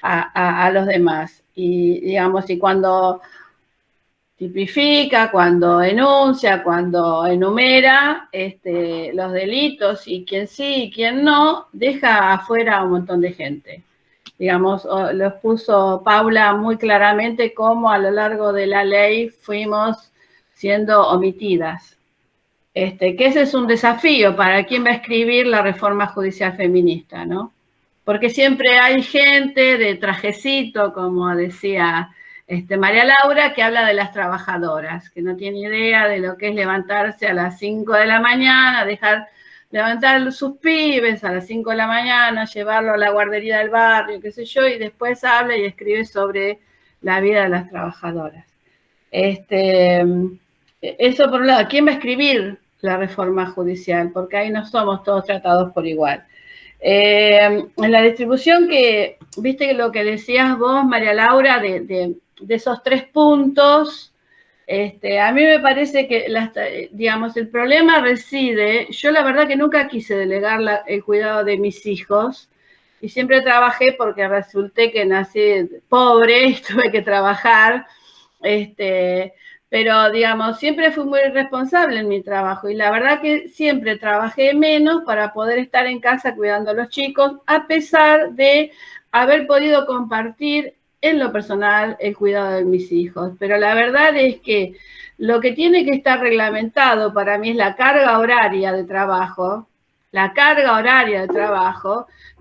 S10: a los demás. Y digamos, y cuando tipifica, cuando enuncia, cuando enumera los delitos y quién sí y quién no, deja afuera a un montón de gente. Digamos, los puso Paula muy claramente cómo a lo largo de la ley fuimos siendo omitidas. Que ese es un desafío para quien va a escribir la reforma judicial feminista, ¿no? Porque siempre hay gente de trajecito, como decía María Laura, que habla de las trabajadoras, que no tiene idea de lo que es levantarse a las 5 de la mañana, levantar sus pibes a las 5 de la mañana, llevarlo a la guardería del barrio, qué sé yo, y después habla y escribe sobre la vida de las trabajadoras. Eso por un lado. ¿Quién va a escribir la reforma judicial? Porque ahí no somos todos tratados por igual. En la distribución que, viste lo que decías vos, María Laura, de esos 3 puntos, a mí me parece que, digamos, el problema reside, yo la verdad que nunca quise delegar el cuidado de mis hijos, y siempre trabajé porque resulté que nací pobre y tuve que trabajar, pero, digamos, siempre fui muy responsable en mi trabajo, y la verdad que siempre trabajé menos para poder estar en casa cuidando a los chicos, a pesar de haber podido compartir en lo personal el cuidado de mis hijos. Pero la verdad es que lo que tiene que estar reglamentado para mí es la carga horaria de trabajo,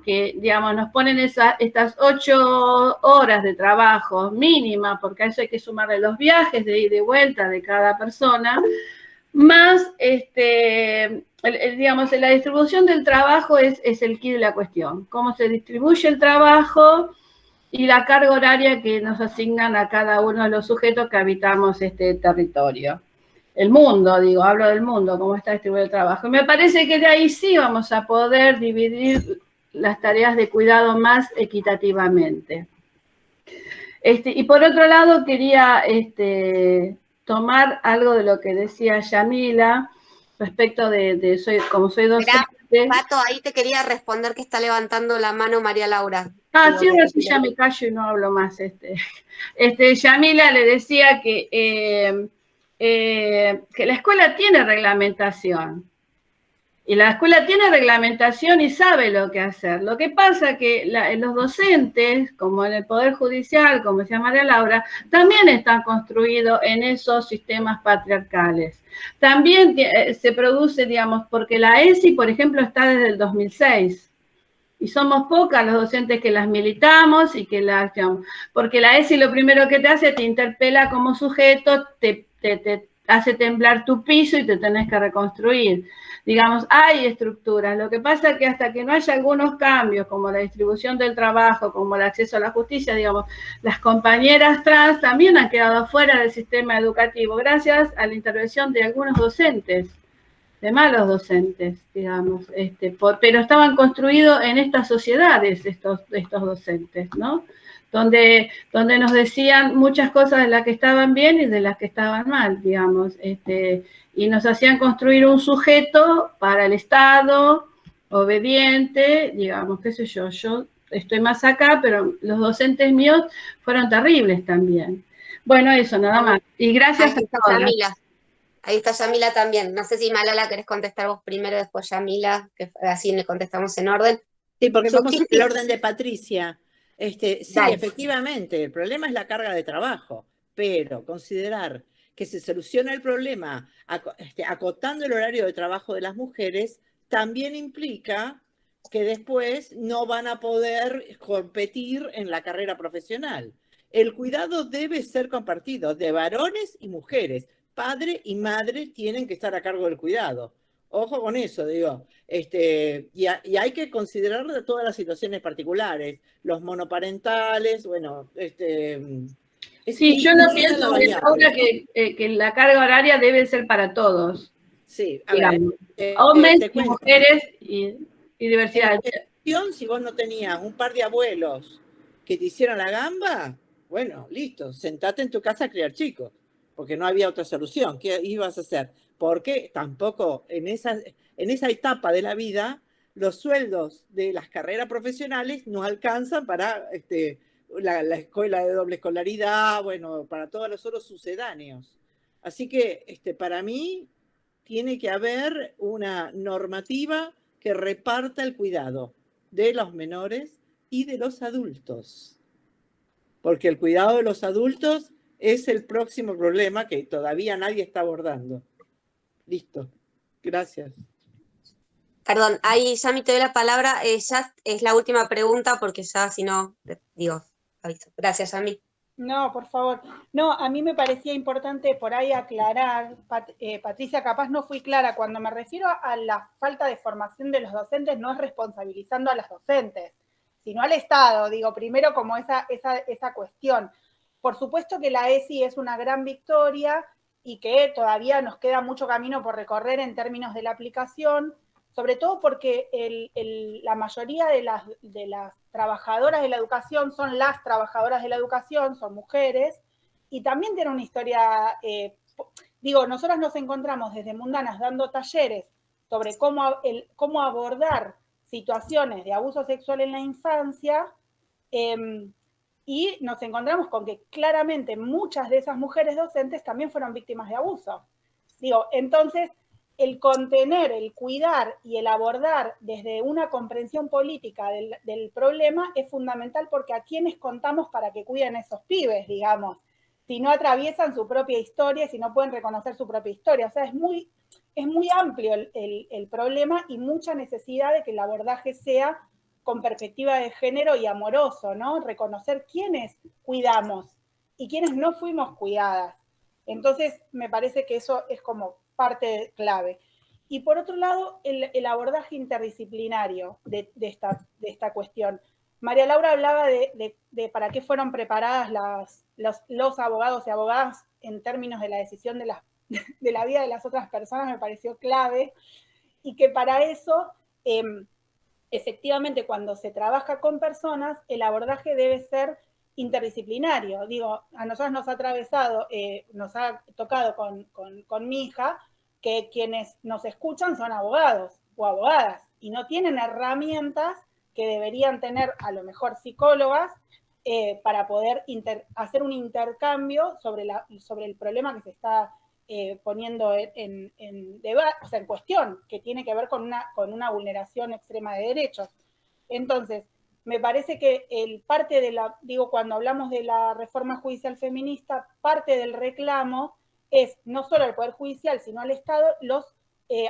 S10: que, digamos, nos ponen estas 8 horas de trabajo mínima, porque a eso hay que sumarle los viajes de ida y de vuelta de cada persona, más, digamos, la distribución del trabajo es el quid de la cuestión. Cómo se distribuye el trabajo y la carga horaria que nos asignan a cada uno de los sujetos que habitamos este territorio. El mundo, digo, hablo del mundo, cómo está distribuido el trabajo. Y me parece que de ahí sí vamos a poder dividir las tareas de cuidado más equitativamente. Y por otro lado, quería tomar algo de lo que decía Yamila respecto como soy docente.
S3: Pato, ahí te quería responder que está levantando la mano María Laura.
S10: Sí, ahora sí ya me callo y no hablo más. Yamila le decía que la escuela tiene reglamentación. Y la escuela tiene reglamentación y sabe lo que hacer. Lo que pasa que los docentes, como en el Poder Judicial, como decía María Laura, también están construidos en esos sistemas patriarcales. También se produce, digamos, porque la ESI, por ejemplo, está desde el 2006. Y somos pocas los docentes que las militamos y que la acción. Porque la ESI lo primero que te hace, te interpela como sujeto, te hace temblar tu piso y te tenés que reconstruir. Digamos, hay estructuras. Lo que pasa es que hasta que no haya algunos cambios, como la distribución del trabajo, como el acceso a la justicia, digamos, las compañeras trans también han quedado fuera del sistema educativo, gracias a la intervención de algunos docentes, de malos docentes, digamos, pero estaban construidos en estas sociedades, estos docentes, ¿no? Donde nos decían muchas cosas de las que estaban bien y de las que estaban mal, digamos, y nos hacían construir un sujeto para el Estado, obediente, digamos, qué sé yo estoy más acá, pero los docentes míos fueron terribles también. Bueno, eso, nada más. Y gracias a todos.
S3: Ahí está Yamila también. No sé si Malala querés contestar vos primero, después Yamila, que así le contestamos en orden.
S8: Sí, porque vamos en el orden de Patricia. Sí, efectivamente, el problema es la carga de trabajo, pero considerar que se soluciona el problema acotando el horario de trabajo de las mujeres también implica que después no van a poder competir en la carrera profesional. El cuidado debe ser compartido de varones y mujeres. Padre y madre tienen que estar a cargo del cuidado. Ojo con eso, digo. Y hay que considerar todas las situaciones particulares, los monoparentales, bueno,
S10: Sí, yo no
S8: esa es
S10: pienso,
S8: la variable.
S10: Laura, que la carga horaria debe ser para todos.
S8: Sí, a ver,
S10: Digamos, hombres
S8: te
S10: y
S8: cuento.
S10: mujeres y diversidad.
S8: Si vos no tenías un par de abuelos que te hicieron la gamba, bueno, listo, sentate en tu casa a criar chicos, porque no había otra solución. ¿Qué ibas a hacer? Porque tampoco en esa etapa de la vida los sueldos de las carreras profesionales no alcanzan para la escuela de doble escolaridad, bueno, para todos los otros sucedáneos. Así que para mí tiene que haber una normativa que reparta el cuidado de los menores y de los adultos. Porque el cuidado de los adultos es el próximo problema que todavía nadie está abordando. Listo. Gracias.
S3: Perdón, ahí Yami te doy la palabra, ya es la última pregunta porque ya si no, digo, aviso. Gracias, Yami.
S6: No, por favor. No, a mí me parecía importante por ahí aclarar, Patricia, capaz no fui clara, cuando me refiero a la falta de formación de los docentes, no es responsabilizando a los docentes, sino al Estado, digo, primero como esa cuestión. Por supuesto que la ESI es una gran victoria y que todavía nos queda mucho camino por recorrer en términos de la aplicación, sobre todo porque la mayoría de las trabajadoras de la educación son las trabajadoras de la educación, son mujeres, y también tienen una historia, nosotros nos encontramos desde Mundanas dando talleres sobre cómo abordar situaciones de abuso sexual en la infancia, y nos encontramos con que claramente muchas de esas mujeres docentes también fueron víctimas de abuso. Entonces, el contener, el cuidar y el abordar desde una comprensión política del problema es fundamental, porque a quienes contamos para que cuiden esos pibes, digamos, si no atraviesan su propia historia, si no pueden reconocer su propia historia. O sea, es muy amplio el problema y mucha necesidad de que el abordaje sea con perspectiva de género y amoroso, ¿no? Reconocer quiénes cuidamos y quiénes no fuimos cuidadas. Entonces, me parece que eso es como parte clave. Y por otro lado, el abordaje interdisciplinario de esta cuestión. María Laura hablaba de para qué fueron preparadas los abogados y abogadas en términos de la decisión de la vida de las otras personas, me pareció clave, y que para eso, efectivamente, cuando se trabaja con personas, el abordaje debe ser interdisciplinario. A nosotros nos ha tocado con mi hija que quienes nos escuchan son abogados o abogadas y no tienen herramientas que deberían tener a lo mejor psicólogas para poder hacer un intercambio sobre el problema que se está poniendo en cuestión, que tiene que ver con una vulneración extrema de derechos. Entonces, me parece que cuando hablamos de la reforma judicial feminista, parte del reclamo es no solo al Poder Judicial, sino al Estado, los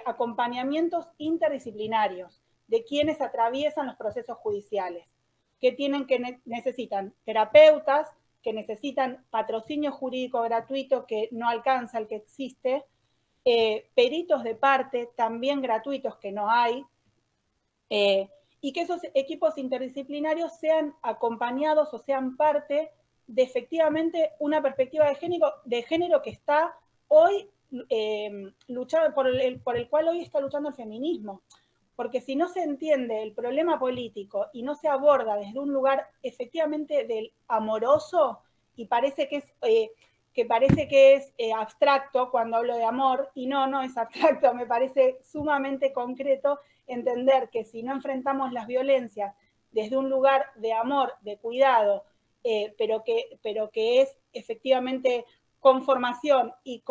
S6: acompañamientos interdisciplinarios de quienes atraviesan los procesos judiciales, que necesitan terapeutas, que necesitan patrocinio jurídico gratuito que no alcanza el que existe, peritos de parte también gratuitos que no hay, y que esos equipos interdisciplinarios sean acompañados o sean parte de efectivamente una perspectiva de género que está hoy luchando, por el cual hoy está luchando el feminismo. Porque si no se entiende el problema político y no se aborda desde un lugar efectivamente del amoroso, y parece que es abstracto cuando hablo de amor, y no es abstracto, me parece sumamente concreto entender que si no enfrentamos las violencias desde un lugar de amor, de cuidado, pero que es efectivamente con formación y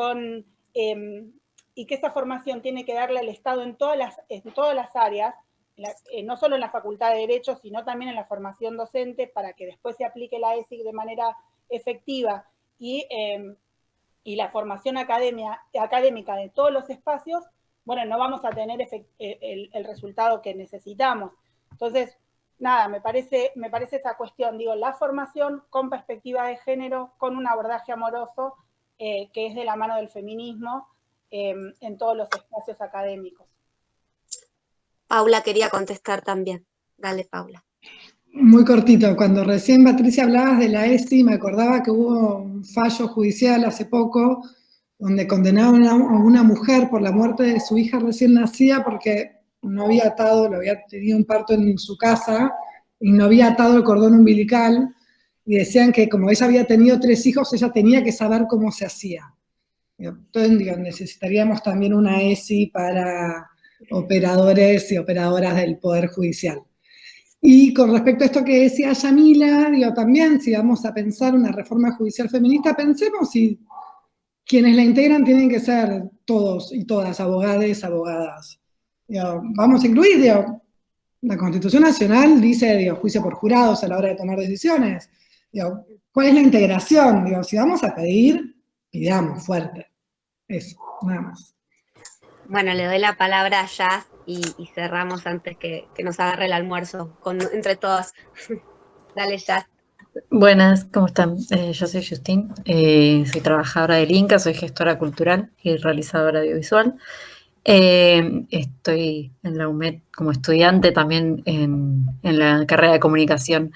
S6: que esa formación tiene que darle al Estado en todas las áreas, no solo en la Facultad de Derecho, sino también en la formación docente, para que después se aplique la ESIC de manera efectiva, y la formación académica de todos los espacios, bueno, no vamos a tener el resultado que necesitamos. Entonces, nada, me parece esa cuestión, la formación con perspectiva de género, con un abordaje amoroso, que es de la mano del feminismo, en todos los espacios académicos.
S3: Paula quería contestar también. Dale, Paula.
S4: Muy cortito, cuando recién Patricia hablabas de la ESI, me acordaba que hubo un fallo judicial hace poco donde condenaron a una mujer por la muerte de su hija recién nacida porque no había atado, lo había tenido un parto en su casa y no había atado el cordón umbilical, y decían que como ella había tenido 3 hijos, ella tenía que saber cómo se hacía. Entonces, digo, necesitaríamos también una ESI para operadores y operadoras del Poder Judicial. Y con respecto a esto que decía Yamila, digo, también si vamos a pensar una reforma judicial feminista, pensemos si quienes la integran tienen que ser todos y todas abogadas, abogadas. Digo, vamos a incluir, digo, la Constitución Nacional dice, digo, juicio por jurados a la hora de tomar decisiones. Digo, ¿cuál es la integración? Digo, si vamos a pedir, pidamos fuerte. Eso, nada más.
S3: Bueno, le doy la palabra a Jazz y cerramos antes que nos agarre el almuerzo entre todas. Dale, Jazz.
S11: Buenas, ¿cómo están? Yo soy Justin, soy trabajadora del INCA, soy gestora cultural y realizadora audiovisual. Estoy en la UMED como estudiante, también en la carrera de comunicación.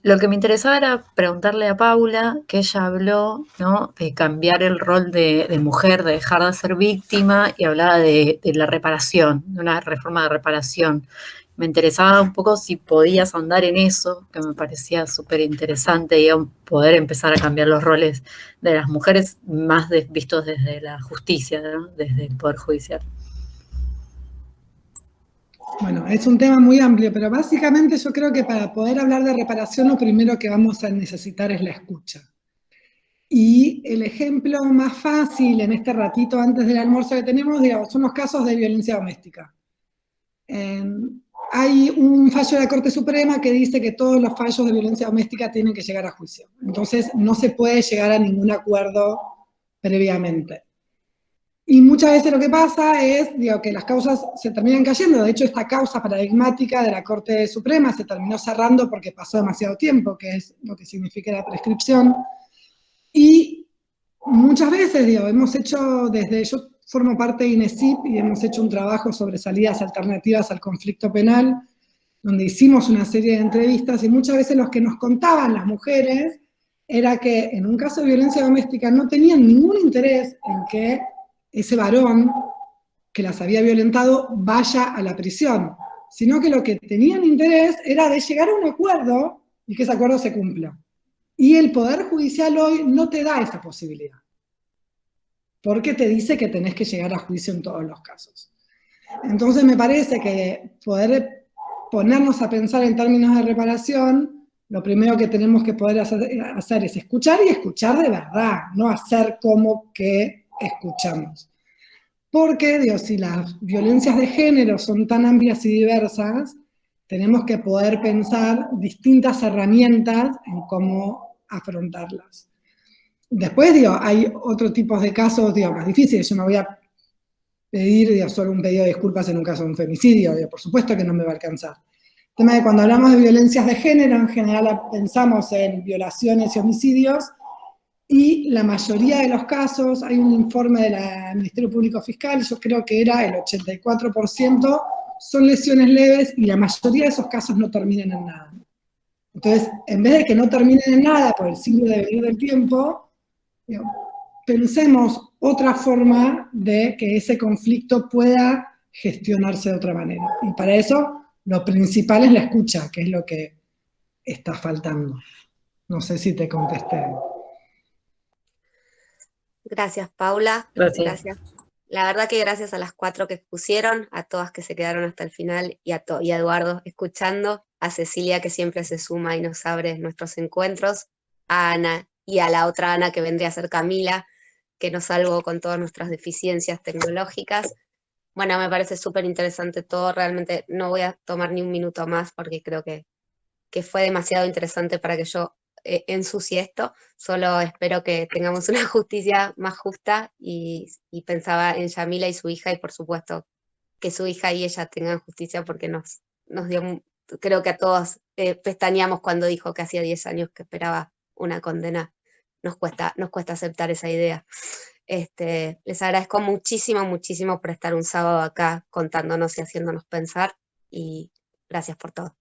S11: Lo que me interesaba era preguntarle a Paula, que ella habló, ¿no?, de cambiar el rol de mujer, de dejar de ser víctima, y hablaba de la reparación, de una reforma de reparación. Me interesaba un poco si podías ahondar en eso, que me parecía súper interesante, digamos, poder empezar a cambiar los roles de las mujeres más vistos desde la justicia, ¿no?, desde el Poder Judicial.
S4: Bueno, es un tema muy amplio, pero básicamente yo creo que para poder hablar de reparación lo primero que vamos a necesitar es la escucha. Y el ejemplo más fácil en este ratito antes del almuerzo que tenemos, digamos, son los casos de violencia doméstica. Hay un fallo de la Corte Suprema que dice que todos los fallos de violencia doméstica tienen que llegar a juicio. Entonces no se puede llegar a ningún acuerdo previamente. Y muchas veces lo que pasa es, digo, que las causas se terminan cayendo. De hecho, esta causa paradigmática de la Corte Suprema se terminó cerrando porque pasó demasiado tiempo, que es lo que significa la prescripción. Y muchas veces, digo, hemos hecho yo formo parte de INESIP y hemos hecho un trabajo sobre salidas alternativas al conflicto penal, donde hicimos una serie de entrevistas, y muchas veces los que nos contaban las mujeres era que en un caso de violencia doméstica no tenían ningún interés en que ese varón que las había violentado vaya a la prisión, sino que lo que tenían interés era de llegar a un acuerdo y que ese acuerdo se cumpla. Y el Poder Judicial hoy no te da esa posibilidad, porque te dice que tenés que llegar a juicio en todos los casos. Entonces me parece que poder ponernos a pensar en términos de reparación, lo primero que tenemos que poder hacer es escuchar, y escuchar de verdad, no hacer como que escuchamos. Porque, digo, si las violencias de género son tan amplias y diversas, tenemos que poder pensar distintas herramientas en cómo afrontarlas. Después, digo, hay otro tipo de casos, digo, más difíciles. Yo no voy a pedir, digo, solo un pedido de disculpas en un caso de un femicidio, digo, por supuesto que no me va a alcanzar. El tema de cuando hablamos de violencias de género, en general pensamos en violaciones y homicidios, y la mayoría de los casos, hay un informe del Ministerio Público Fiscal, yo creo que era el 84%, son lesiones leves, y la mayoría de esos casos no terminan en nada. Entonces, en vez de que no terminen en nada por el siglo de venir del tiempo, digo, pensemos otra forma de que ese conflicto pueda gestionarse de otra manera. Y para eso, lo principal es la escucha, que es lo que está faltando. No sé si te contesté.
S3: Gracias, Paula.
S11: Gracias.
S3: La verdad que gracias a las 4 que expusieron, a todas que se quedaron hasta el final, y a Eduardo escuchando, a Cecilia que siempre se suma y nos abre nuestros encuentros, a Ana y a la otra Ana que vendría a ser Camila, que nos salvó con todas nuestras deficiencias tecnológicas. Bueno, me parece súper interesante todo, realmente no voy a tomar ni un minuto más porque creo que fue demasiado interesante para que yo ensucie esto. Solo espero que tengamos una justicia más justa, y pensaba en Yamila y su hija, y por supuesto que su hija y ella tengan justicia, porque nos dio, creo que a todos pestañeamos cuando dijo que hacía 10 años que esperaba una condena. Nos cuesta aceptar esa idea. Les agradezco muchísimo, muchísimo por estar un sábado acá contándonos y haciéndonos pensar, y gracias por todo.